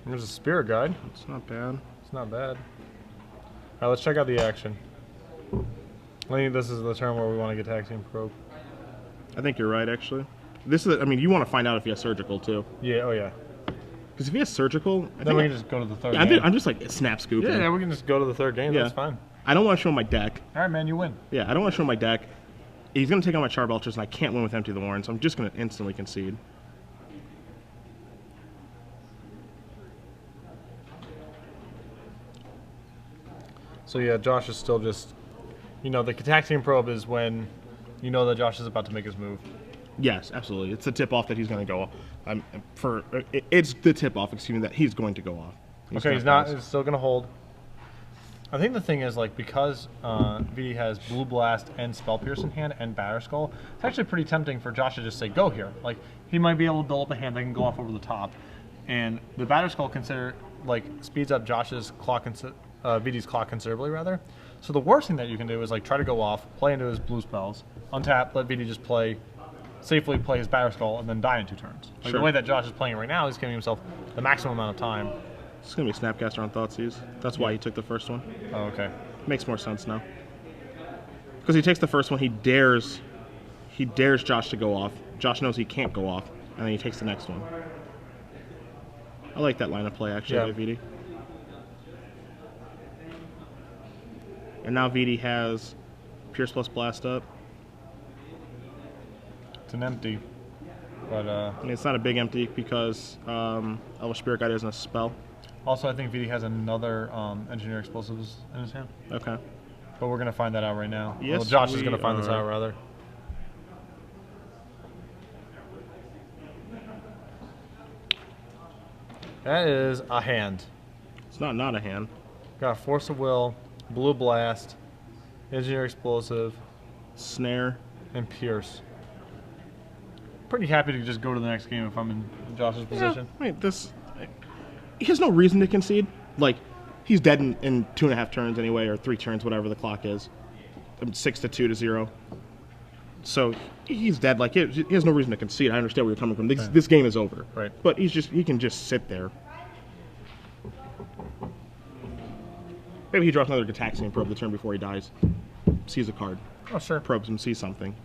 There's a Spirit Guide. It's not bad. It's not bad. Alright, let's check out the action. I think this is the turn where we want to get Tag Team Probe. I think you're right, actually. This is. I mean, you want to find out if he has surgical too. Yeah. Oh yeah. Because if he has surgical, then we can just go to the third. Yeah, game. I'm just like snap scooping. Yeah, we can just go to the third game. Yeah. That's fine. I don't want to show him my deck. All right, man, you win. Yeah, I don't want to show him my deck. He's going to take on my Charbelchers, and I can't win with Empty the Warren, so I'm just going to instantly concede. So yeah, Josh is still just, the Tag Team Probe is when you know that Josh is about to make his move. Yes, absolutely. It's the tip-off that he's going to go off. It's the tip-off, excuse me, that he's going to go off. He's still going to hold. I think the thing is, like, because VD has Blue Blast and Spell Pierce in hand and Batterskull, it's actually pretty tempting for Josh to just say, go here. Like, he might be able to build up a hand that can go off over the top. And the Batterskull speeds up Josh's clock, VD's clock considerably, rather. So the worst thing that you can do is, like, try to go off, play into his blue spells, untap, let VD just safely play his Batterskull, and then die in 2 turns. Like, the way that Josh is playing right now, he's giving himself the maximum amount of time. It's going to be Snapcaster on Thoughtseize. That's why he took the first one. Oh, okay. Makes more sense now. Because he takes the first one, he dares Josh to go off. Josh knows he can't go off, and then he takes the next one. I like that line of play, actually, by VD. And now VD has Pierce plus Blast up. It's an empty. But I mean, it's not a big empty because Elvish Spirit Guide isn't a spell. Also, I think VD has another Engineer Explosives in his hand. Okay. But we're going to find that out right now. Yes, well, Josh is we going to find this are. out, rather. That is a hand. It's not a hand. Got Force of Will, Blue Blast, Engineer Explosive, Snare. and Pierce. Pretty happy to just go to the next game if I'm in Josh's position. Yeah, wait, this... He has no reason to concede. Like, he's dead in 2.5 turns anyway, or 3 turns, whatever the clock is. 6 to 2 to 0. So he's dead. Like, he has no reason to concede. I understand where you're coming from. This game is over. Right. But he can just sit there. Maybe he drops another Gataxian probe the turn before he dies. Sees a card. Oh, sure. Probes him, sees something.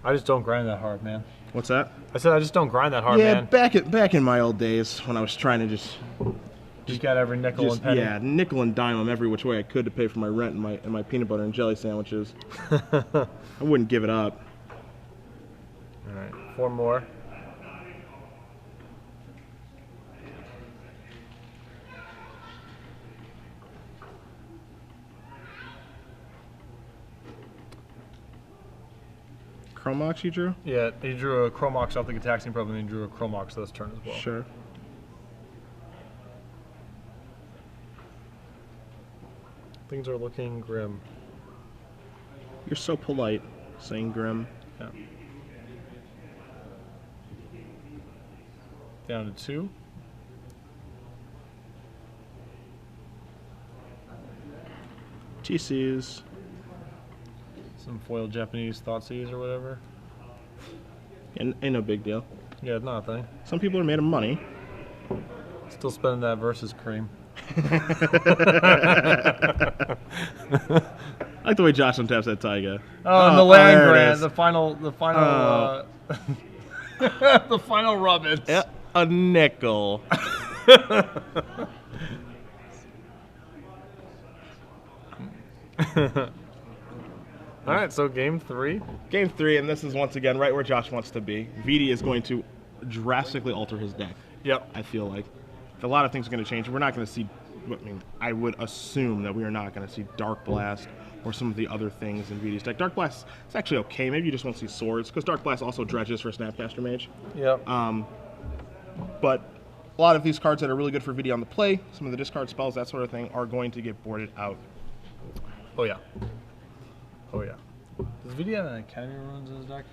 I just don't grind that hard, man. What's that? I said I just don't grind that hard, Yeah, man. back in my old days when I was trying to just got every nickel and penny. yeah, nickel and dime them every which way I could to pay for my rent and my peanut butter and jelly sandwiches. I wouldn't give it up. All right, 4 more. Chromox you drew? Yeah, he drew a Chromox off the Gataxian Probe, and then he drew a Chromox this turn as well. Sure. Things are looking grim. You're so polite, saying grim. Yeah. Down to 2. TCs. Some foil Japanese Thoughtseize or whatever. Ain't no big deal. Yeah, it's not a thing. Some people are made of money. Still spending that versus cream. I like the way Josh untaps that Taiga. Oh, and the land there it grant, is. the final, the final rubbins. Yeah, a nickel. All right, so game 3. Game 3, and this is once again right where Josh wants to be. VD is going to drastically alter his deck. Yep. I feel like a lot of things are going to change. We're not going to see. I mean, I would assume that we are not going to see Dark Blast or some of the other things in VD's deck. Dark Blast is actually okay. Maybe you just won't see swords because Dark Blast also dredges for Snapcaster Mage. Yep. But a lot of these cards that are really good for VD on the play, some of the discard spells, that sort of thing, are going to get boarded out. Oh yeah. Oh yeah. Does VD have an Academy runs in his deck?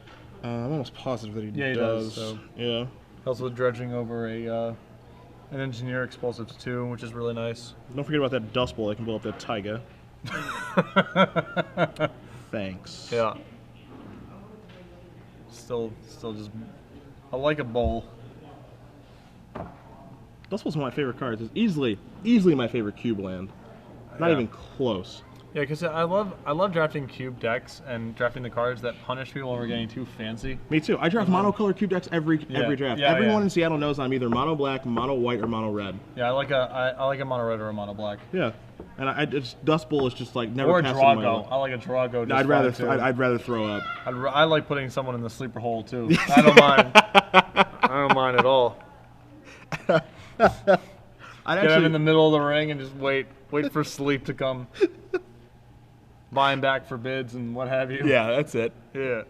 I'm almost positive that he does. Yeah, he does. So. Yeah. Also dredging over an Engineer Explosives too, which is really nice. Don't forget about that Dust Bowl that can blow up that Taiga. Thanks. Yeah. Still just. I like a bowl. Dust Bowl's one of my favorite cards. It's easily my favorite cube land. Not even close. Yeah, because I love drafting cube decks and drafting the cards that punish people over getting too fancy. Me too. I draft monocolor cube decks every draft. Yeah, Everyone in Seattle knows I'm either mono black, mono white, or mono red. Yeah, I like a mono red or a mono black. Yeah, and Dust Bowl is just like never. Or a passing my Drago. way. I like a Drago. No, I'd rather throw up. I like putting someone in the sleeper hole too. I don't mind. I don't mind at all. Get him in the middle of the ring and just wait for sleep to come. Buy him back for bids and what have you. Yeah, that's it. Yeah.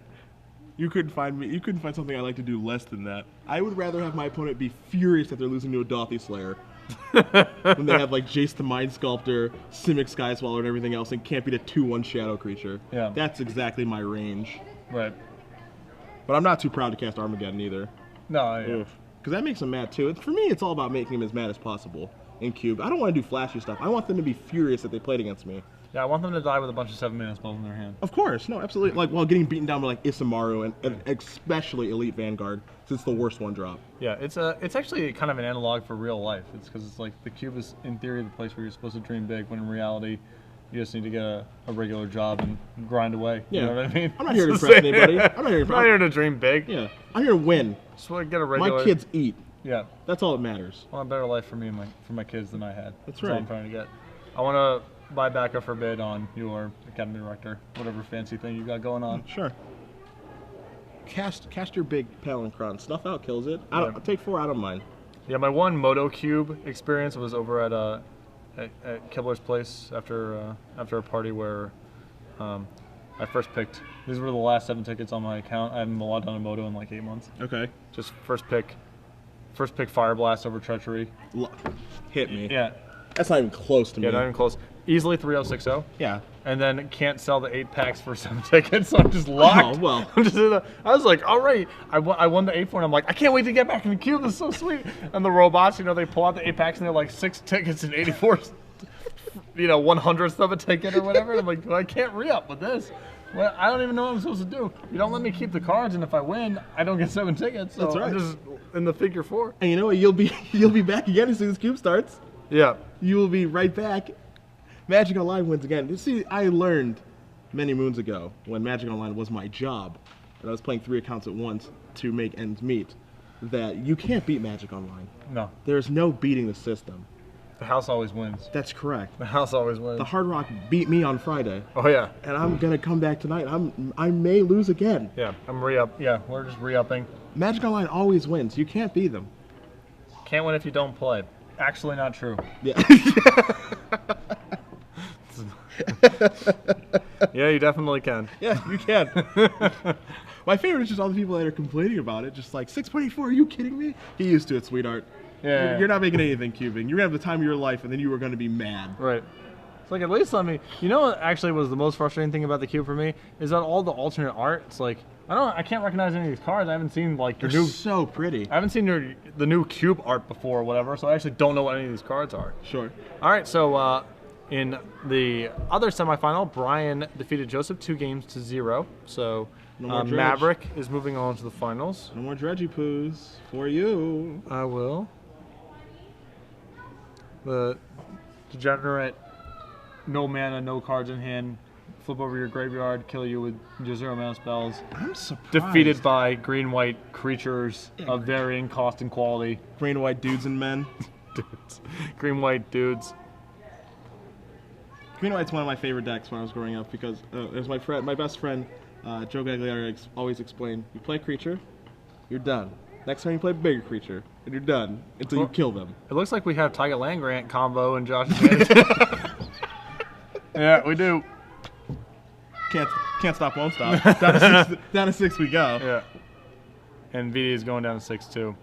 You couldn't find something I like to do less than that. I would rather have my opponent be furious that they're losing to a Dothy Slayer when they have like Jace the Mind Sculptor, Simic Sky Swallower, and everything else, and can't beat a 2/1 Shadow creature. Yeah. That's exactly my range. Right. But I'm not too proud to cast Armageddon either. No. Yeah. Because that makes them mad too. For me, it's all about making them as mad as possible in Cube. I don't want to do flashy stuff. I want them to be furious that they played against me. Yeah, I want them to die with a bunch of 7-mana spells in their hand. Of course, no, absolutely. Like while getting beaten down by like Isamaru and especially Elite Vanguard, since it's the worst one drop. Yeah, it's actually kind of an analog for real life. It's because it's like the cube is in theory the place where you're supposed to dream big, when in reality you just need to get a regular job and grind away. Yeah. You know what I mean? I'm not here to impress anybody. I'm not here to dream big. Yeah, I'm here to win. Just want to get a regular. My kids eat. Yeah. That's all that matters. I want a better life for me and for my kids than I had. That's all right. I'm trying to get. I want to buy back a forbid on your Academy Director, whatever fancy thing you got going on. Sure. Cast your big Palancron. Snuff out kills it. Yeah. Take 4 out of mine. Yeah, my one Moto Cube experience was over at Kibler's place after a party where I first picked. These were the last 7 tickets on my account. I haven't logged on a Moto in like 8 months. Okay. Just first pick Fire Blast over Treachery. Hit me. Yeah. That's not even close to me. Yeah, not even close. Easily 3060. Yeah. And then can't sell the 8 packs for 7 tickets, so I'm just locked. Oh, well. I'm just I was like, all right. I won the 8 for, and I'm like, I can't wait to get back in the cube. This is so sweet. And the robots, you know, they pull out the 8 packs, and they're like 6 tickets and 84, you know, 100th of a ticket or whatever. And I'm like, well, I can't re-up with this. Well, I don't even know what I'm supposed to do. You don't let me keep the cards, and if I win, I don't get 7 tickets. So That's right. I'm just in the figure 4. And you know what? You'll be back again as soon as Cube starts. Yeah. You will be right back. Magic Online wins again. You see, I learned many moons ago when Magic Online was my job, and I was playing 3 accounts at once to make ends meet, that you can't beat Magic Online. No. There's no beating the system. The house always wins. That's correct. The house always wins. The Hard Rock beat me on Friday. Oh, yeah. And I'm going to come back tonight. I may lose again. Yeah, I'm re-up. Yeah, we're just re-upping. Magic Online always wins. You can't beat them. Can't win if you don't play. Actually not true. Yeah. Yeah, you definitely can. Yeah, you can. My favorite is just all the people that are complaining about it. Just like, 6.84, are you kidding me? Get used to it, sweetheart. Yeah. You're not making anything cubing. You're going to have the time of your life, and then you are going to be mad. Right. It's like, at least let me... You know what actually was the most frustrating thing about the cube for me? Is that all the alternate art, it's like... I can't recognize any of these cards. I haven't seen, like, They're so pretty. I haven't seen the new cube art before or whatever, so I actually don't know what any of these cards are. Sure. All right, so in the other semifinal, Brian defeated Joseph 2-0. So No more Dredge. Maverick is moving on to the finals. No more Dredgy Poos for you. I will. The degenerate, no mana, no cards in hand, flip over your graveyard, kill you with your 0 mana spells. I'm surprised. Defeated by green-white creatures of varying cost and quality. Green-white dudes and men. Dudes. Green-white dudes. Green-white's one of my favorite decks when I was growing up because, as my best friend, Joe Gagliari always explained, you play a creature, you're done. Next time you play a bigger creature, and you're done until you kill them. It looks like we have Tyga Land-Grant combo in Josh's hand. Yeah, we do. Can't stop, won't stop. Down to six we go. Yeah. And VD is going down to 6-2.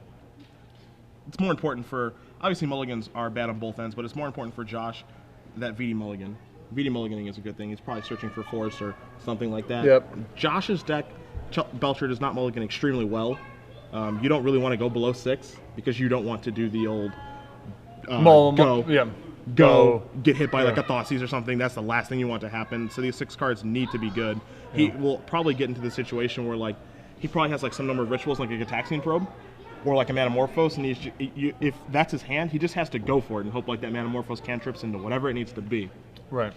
It's more important for, obviously mulligans are bad on both ends, but it's more important for Josh that VD mulligan. VD mulliganing is a good thing. He's probably searching for force or something like that. Yep. Josh's deck, Belcher does not mulligan extremely well. You don't really want to go below 6 because you don't want to do the old go get hit by like a Thoughtseize or something. That's the last thing you want to happen. So these 6 cards need to be good. He will probably get into the situation where like he probably has like some number of rituals like a Gataxian Probe or like a Metamorphose, and if that's his hand, he just has to go for it and hope like that Metamorphose cantrips into whatever it needs to be. Right.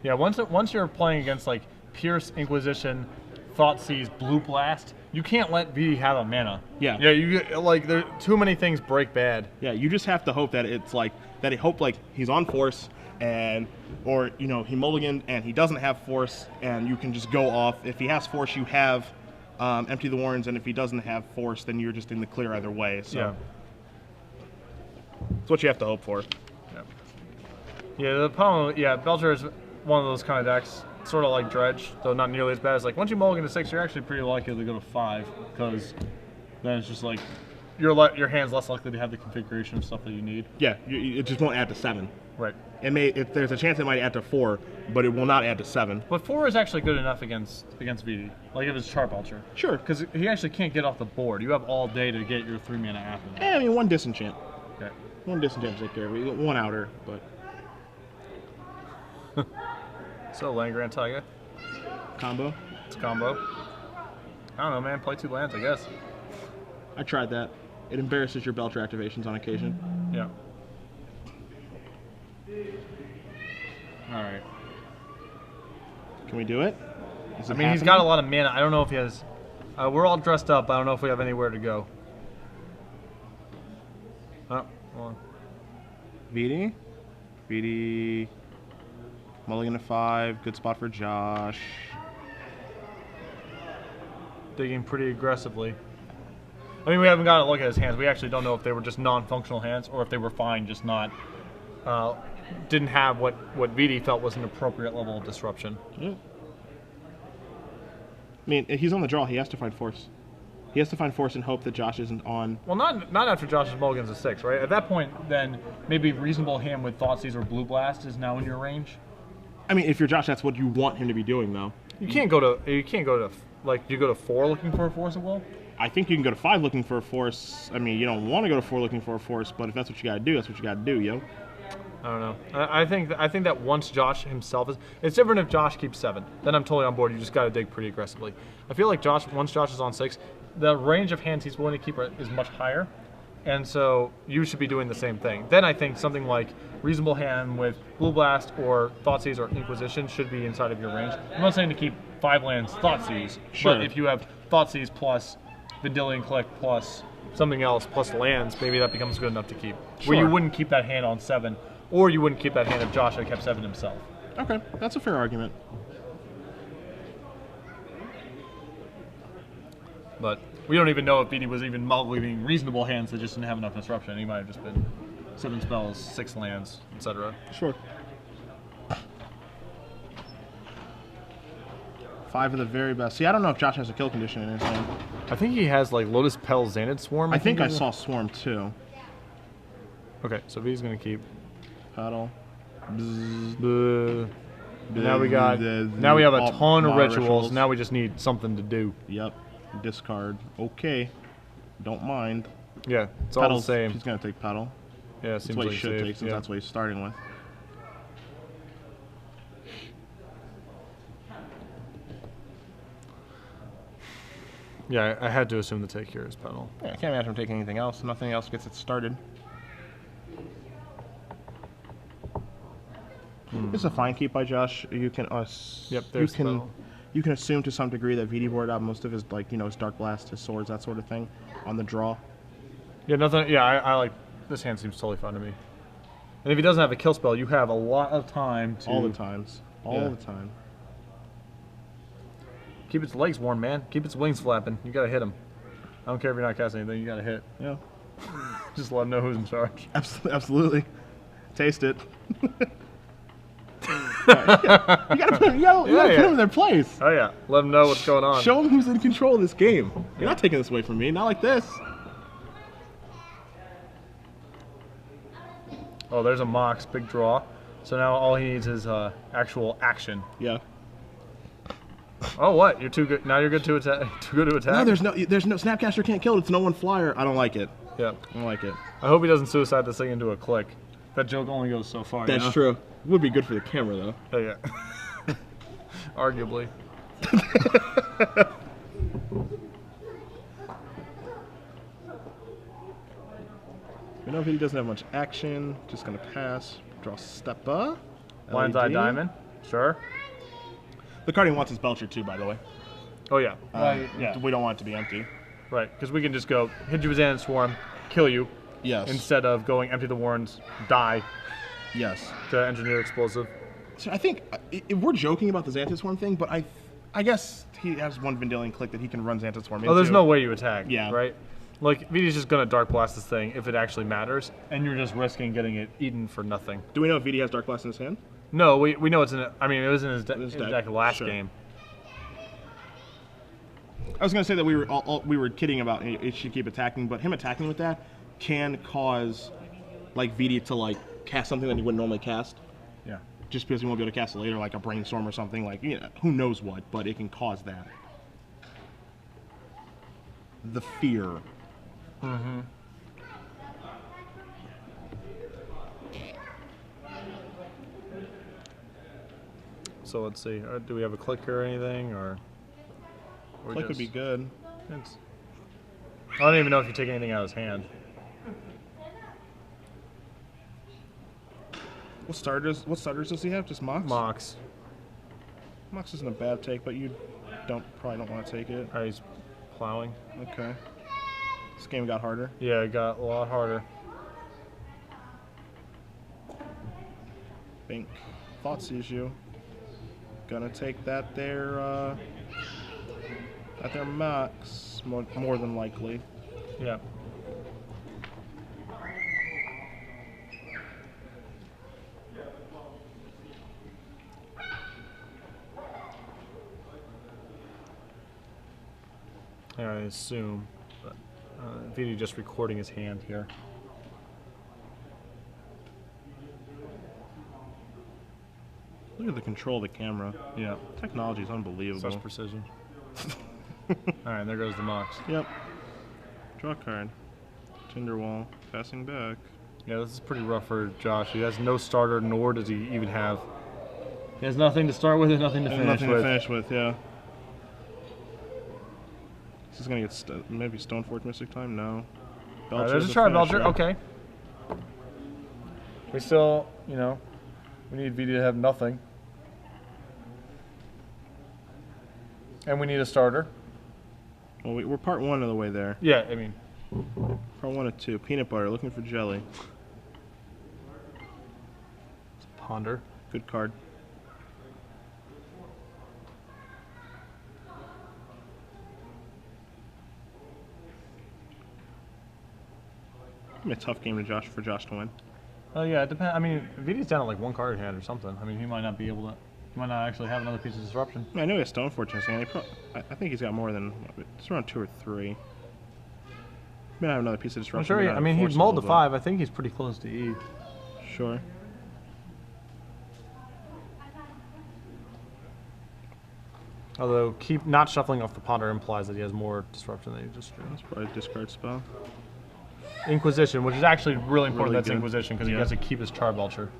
Yeah, once you're playing against like Pierce, Inquisition, Thoughtseize, Blue Blast, you can't let VD have a mana. Yeah. Yeah, you like there too many things break bad. Yeah, you just have to hope that it's like that. He hope like he's on force, or you know he mulliganed and he doesn't have force, and you can just go off. If he has force, you have empty the warrens, and if he doesn't have force, then you're just in the clear either way. So Yeah. That's what you have to hope for. Yeah. Yeah. The problem. Yeah, Belcher is one of those kind of decks. Sort of like Dredge, though not nearly as bad. As like once you mulligan to 6, you're actually pretty likely to go to 5 because then it's just like your hand's less likely to have the configuration of stuff that you need. Yeah, it just won't add to 7. Right. There's a chance it might add to 4, but it will not add to 7. But 4 is actually good enough against VD. Like if it's Char Belcher. Sure. Because he actually can't get off the board. You have all day to get your 3 mana after that. I mean, 1 disenchant. Okay. 1 disenchant to take care of it. 1 outer, but. So Land-Grant Taiga. Combo. It's a combo. I don't know, man. Play 2 lands, I guess. I tried that. It embarrasses your Belcher activations on occasion. Yeah. All right. Can we do it? Is it I mean, he's got a lot of mana. I don't know if he has. We're all dressed up. I don't know if we have anywhere to go. Oh, hold on. VD. Mulligan to 5. Good spot for Josh. Digging pretty aggressively. I mean, we haven't gotten a look at his hands. We actually don't know if they were just non-functional hands or if they were fine, just not didn't have what VD felt was an appropriate level of disruption. Yeah. I mean, he's on the draw. He has to find force. He has to find force and hope that Josh isn't on. Well, not after Josh's mulligans a 6, right? At that point, then maybe reasonable hand with Thoughtseize or Blue Blast is now in your range. I mean, if you're Josh, that's what you want him to be doing, though. You can't go to like you go to 4 looking for a force of will. I think you can go to 5 looking for a force. I mean, you don't want to go to 4 looking for a force, but if that's what you got to do, that's what you got to do, yo. I don't know. I think that once Josh himself is, it's different if Josh keeps 7. Then I'm totally on board. You just got to dig pretty aggressively. I feel like once Josh is on 6, the range of hands he's willing to keep is much higher, and so you should be doing the same thing. Then I think something like reasonable hand with Blue Blast or Thoughtseize or Inquisition should be inside of your range. I'm not saying to keep 5 lands Thoughtseize, sure. But if you have Thoughtseize plus Vidillion Click plus something else plus lands, maybe that becomes good enough to keep. Sure. Where you wouldn't keep that hand on 7. Or you wouldn't keep that hand if Josh had kept 7 himself. Okay, that's a fair argument. But we don't even know if BD was even mulliganing reasonable hands that just didn't have enough disruption. He might have just been 7 spells, 6 lands, etc. Sure. 5 of the very best. See, I don't know if Josh has a kill condition in his hand. I think he has like Lotus Pel Xanid Swarm. I think I saw Swarm too. Okay, so V's gonna keep. Paddle. Now we have a ton of rituals. Now we just need something to do. Yep. Discard. Okay. Don't mind. Yeah, it's all the same. He's gonna take Paddle. Yeah, that's what he should take since that's what he's starting with. Yeah, I had to assume the take here is Paddle. Yeah, I can't imagine him taking anything else. Nothing else gets it started. It's a fine keep by Josh. You can you can assume to some degree that VD boarded out most of his his Dark Blast, his swords, that sort of thing, on the draw. Yeah, nothing. Yeah, I like this hand. Seems totally fun to me. And if he doesn't have a kill spell, you have a lot of time to all the time. Keep its legs warm, man. Keep its wings flapping. You gotta hit him. I don't care if you're not casting anything. You gotta hit. Yeah. Just let him know who's in charge. Absolutely. Taste it. You gotta put them in their place. Oh yeah, let them know what's going on. Show them who's in control of this game. You're not taking this away from me. Not like this. Oh, there's a Mox, big draw. So now all he needs is actual action. Yeah. Oh, what? You're too good. Now you're good to attack. Too good to attack. No, there's no Snapcaster can't kill it. It's no one flyer. I don't like it. Yeah, I don't like it. I hope he doesn't suicide this thing into a click. That joke only goes so far. That's true. It would be good for the camera, though. Oh, yeah. Arguably. We know he doesn't have much action. Just gonna pass. Draw Steppa. Lion's Eye Diamond. Sure. The card he wants is Belcher too, by the way. Oh yeah. Yeah. We don't want it to be empty. Right, because we can just go hit you with Xanad Swarm, kill you. Yes. Instead of going empty the warrens, die. Yes. To engineer explosive. So I think we're joking about the Xanad Swarm thing, but I guess he has one Vidillion Click that he can run Xanad Swarm into. Oh, there's no way you attack. Yeah. Right. Like VD's just gonna Dark Blast this thing if it actually matters, and you're just risking getting it eaten for nothing. Do we know if VD has Dark Blast in his hand? No, we know it's in it. I mean, it was in his deck last Sure. game. I was gonna say that we were kidding about it should keep attacking, but him attacking with that can cause like VD to cast something that he wouldn't normally cast. Yeah. Just because he won't be able to cast it later, like a Brainstorm or something, who knows what, but it can cause that. The fear. Mm-hmm. So let's see. Do we have a click or anything, or Click would be good. I don't even know if you take anything out of his hand. What starters does he have? Just Mox? Mox. Mox isn't a bad take, but you probably don't want to take it. He's plowing. Okay. This game got harder. Yeah, it got a lot harder. Bink. Thoughtseize you. Gonna take that there, at their Mox, more than likely. Yeah. I assume. But, Vidi just recording his hand here. Look at the control of the camera. Yeah. Technology is unbelievable. Such precision. Alright, there goes the Mox. Yep. Draw a card. Tinderwall. Passing back. Yeah, this is pretty rough for Josh. He has no starter, nor does he even have... He has nothing to start with and nothing to finish with. Nothing to finish with, yeah. This is going to get maybe Stoneforge Mystic Time? No. Right, there's a try Belcher. Okay. We still, you know, we need Vidi to have nothing. And we need a starter. Well, we're part 1 of the way there. Yeah, I mean... Part 1 of 2. Peanut butter, looking for jelly. Ponder. Good card. It'll be a tough game for Josh to win. Yeah, it depends. I mean, Vidi's down at like 1 card in hand or something. I mean, he might not be able to. He might not actually have another piece of disruption. I know he has Stoneforge in his hand. I think he's got more than. It's around 2 or 3. He may have another piece of disruption. I'm sure. I mean, he's mulled to 5. I think he's pretty close to E. Sure. Although, keep not shuffling off the ponder implies that he has more disruption than he just drew. That's probably a discard spell. Inquisition, which is actually really important. Really That's good. Inquisition because he has to keep his Charbelcher.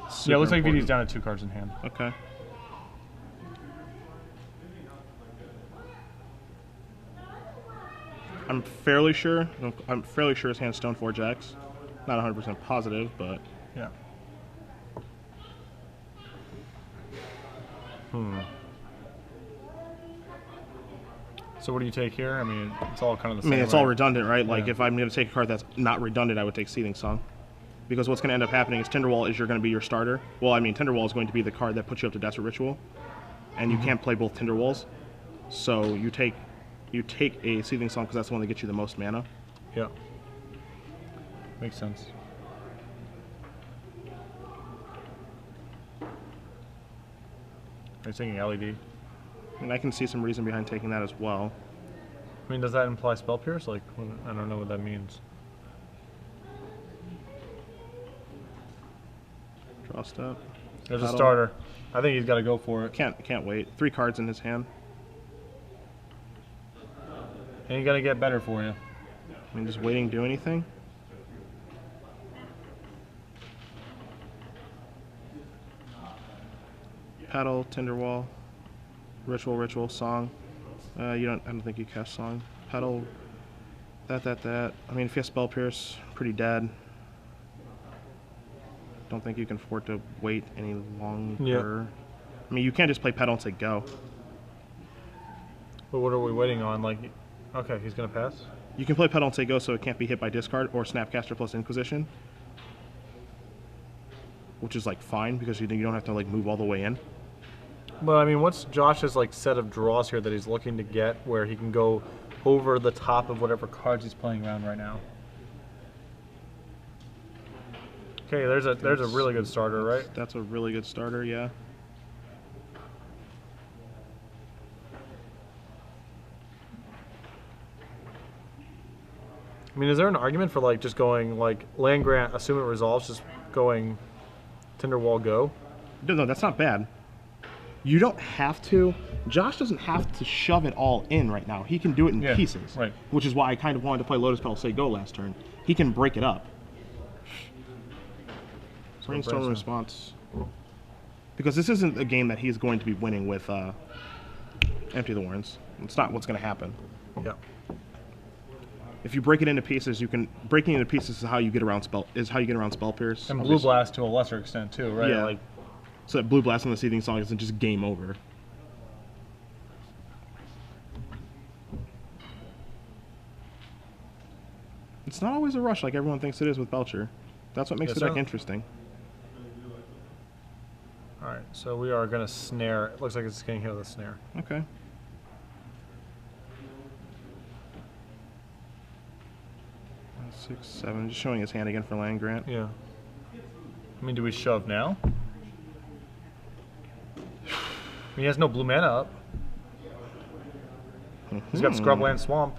Super Yeah, it looks like important. Vidi's down at 2 cards in hand. Okay. I'm fairly sure his hand's Stoneforge X. Not 100% positive, but Yeah. So what do you take here? I mean, it's all kind of the same. I mean, it's all redundant, right? Like, Yeah. if I'm going to take a card that's not redundant, I would take Seething Song. Because what's going to end up happening is Tinderwall is going to be your starter. Well, I mean, Tinderwall is going to be the card that puts you up to Desperate Ritual. And you can't play both Tinderwalls. So you take a Seething Song because that's the one that gets you the most mana. Yeah. Makes sense. Are you thinking LED? And I can see some reason behind taking that as well. I mean, does that imply Spell Pierce? Like, I don't know what that means. Draw step. There's a Paddle. starter. I think he's got to go for it. Can't wait. 3 cards in his hand. Ain't gonna get better for you. I mean, just waiting to do anything. Paddle, Tinderwall, Ritual, Song. I don't think you cast Song. Paddle, that. I mean, if you have Spell Pierce, pretty dead. Don't think you can afford to wait any longer. Yeah. I mean, you can't just play Paddle and say go. But what are we waiting on? Like, okay, he's gonna pass. You can play Paddle and say go so it can't be hit by discard or Snapcaster plus Inquisition. Which is like fine because you don't have to like move all the way in. But I mean, what's Josh's like set of draws here that he's looking to get where he can go over the top of whatever cards he's playing around right now? Okay, there's a really good starter, right? That's a really good starter, yeah. I mean, is there an argument for like just going like land grant, assume it resolves, just going Tinderwall go? No, that's not bad. You don't have to. Josh doesn't have to shove it all in right now. He can do it in pieces. Right. Which is why I kind of wanted to play Lotus Petal Say Go last turn. He can break it up. Brainstorm response. Because this isn't a game that he's going to be winning with Empty the Warrens. It's not what's going to happen. Yeah. If you break it into pieces, breaking it into pieces is how you get around Spell Pierce. And Blue Blast to a lesser extent too, right? Yeah. Like, so that Blue Blast on the Seething Song isn't just game over. It's not always a rush like everyone thinks it is with Belcher. That's what makes the deck interesting. all right, so we are gonna snare. It looks like it's getting hit with a snare. Okay. 6, 7. Just showing his hand again for land grant. Yeah. I mean, do we shove now? He has no blue mana up. He's got Scrubland Swamp.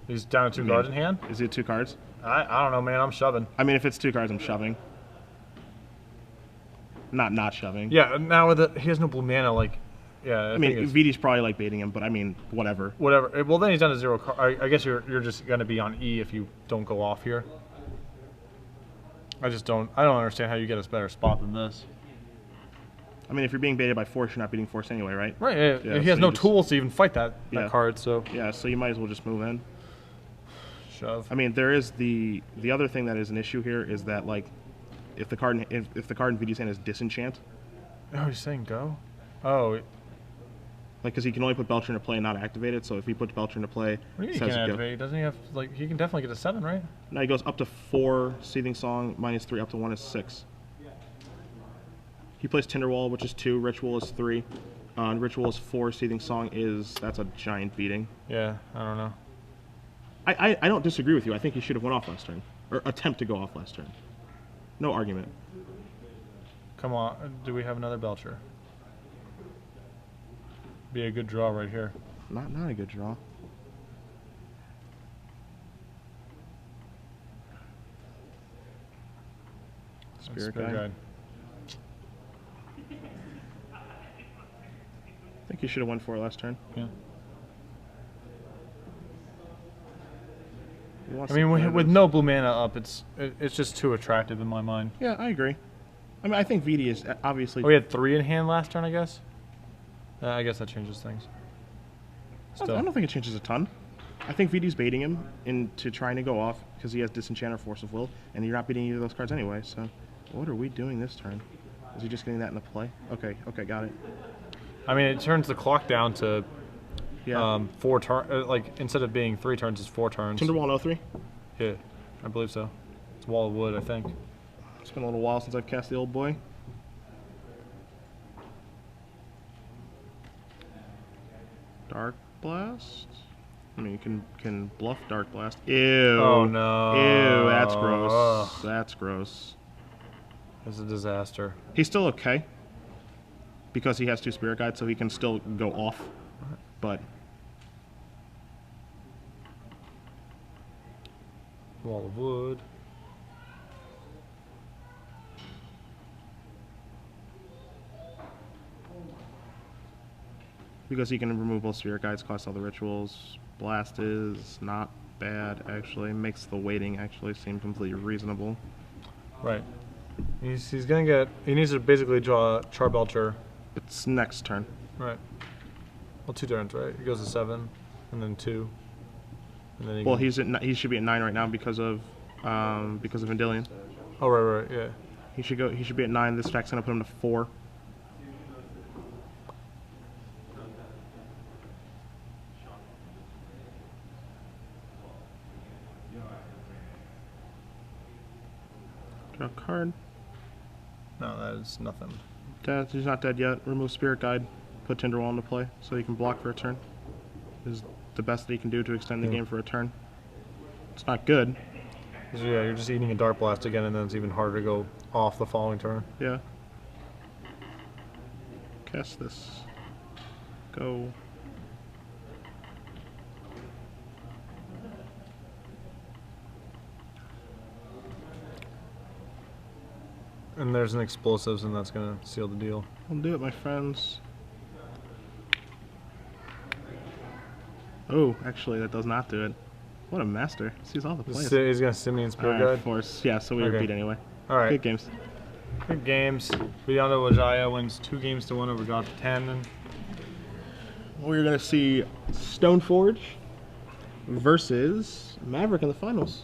He's down to 2 cards in hand. Is he 2 cards? I don't know, man. I'm shoving. I mean, if it's 2 cards, I'm shoving. Not shoving. Yeah, now with he has no blue mana, like, yeah. I mean, VD's probably like baiting him, but I mean, whatever. Whatever. Well, then he's down to 0 cards. I guess you're just gonna be on E if you don't go off here. I don't understand how you get a better spot than this. I mean, if you're being baited by Force, you're not beating Force anyway, right? Right. Yeah, he has no tools to even fight that card, so. Yeah, so you might as well just move in. Shove. I mean, there is the other thing that is an issue here is that, like, if the card in VD's hand is Disenchant. Oh, he's saying go? Oh. Like, because he can only put Belcher into play and not activate it, so if he puts Belcher into play... What do you mean he can activate? Doesn't he have, like, he can definitely get a 7, right? No, he goes up to 4, Seething Song, -3, up to 1 is 6. He plays Tinderwall, which is 2, Ritual is 3. Ritual is 4, Seething Song that's a giant beating. Yeah, I don't know. I don't disagree with you. I think he should have went off last turn. Or attempt to go off last turn. No argument. Come on, do we have another Belcher? Be a good draw right here. Not a good draw. Spirit Guide. I think he should have went for it last turn. Yeah. I mean, with no blue mana up, it's just too attractive in my mind. Yeah, I agree. I mean, I think VD is obviously... Oh, we had 3 in hand last turn, I guess? I guess that changes things. Still. I don't think it changes a ton. I think VD's baiting him into trying to go off because he has Disenchant or Force of Will, and you're not beating either of those cards anyway, so... What are we doing this turn? Is he just getting that into play? Okay, got it. I mean, it turns the clock down to... Yeah. 4 turns, like, instead of being 3 turns, it's 4 turns. Tinderwall no 3? Yeah, I believe so. It's Wall of Wood, I think. It's been a little while since I've cast the old boy. Dark Blast? I mean, you can bluff Dark Blast. Ew. Oh, no. Ew, that's gross. Ugh. That's gross. It's a disaster. He's still okay. Because he has 2 Spirit Guides, so he can still go off. But... Wall of Wood. Because he can remove both Spirit Guides, cost all the rituals. Blast is not bad, actually. Makes the waiting actually seem completely reasonable. Right. He's gonna get... He needs to basically draw Charbelcher. It's next turn. Right. Well, 2 turns, right? He goes to 7, and then 2. And then he should be at 9 right now because of Vendilion. Oh, right, yeah. He should be at 9. This stack's gonna put him to 4. Draw a card. No, that is nothing. He's not dead yet. Remove Spirit Guide. Put Tinderwall into play so he can block for a turn. This is the best that he can do to extend the game for a turn. It's not good. So yeah, you're just eating a Dark Blast again, and then it's even harder to go off the following turn. Yeah. Cast this. Go. And there's an Explosives, and that's going to seal the deal. I'll do it, my friends. Oh, actually, that does not do it. What a master. Sees all the plays. He's going to Simian Spirit Guide? Of course. Yeah, so we were beat anyway. All right. Good games. Good games. Vidianto Wijaya wins 2 games to 1 over Drop 10. And we're going to see Stoneforge versus Maverick in the finals.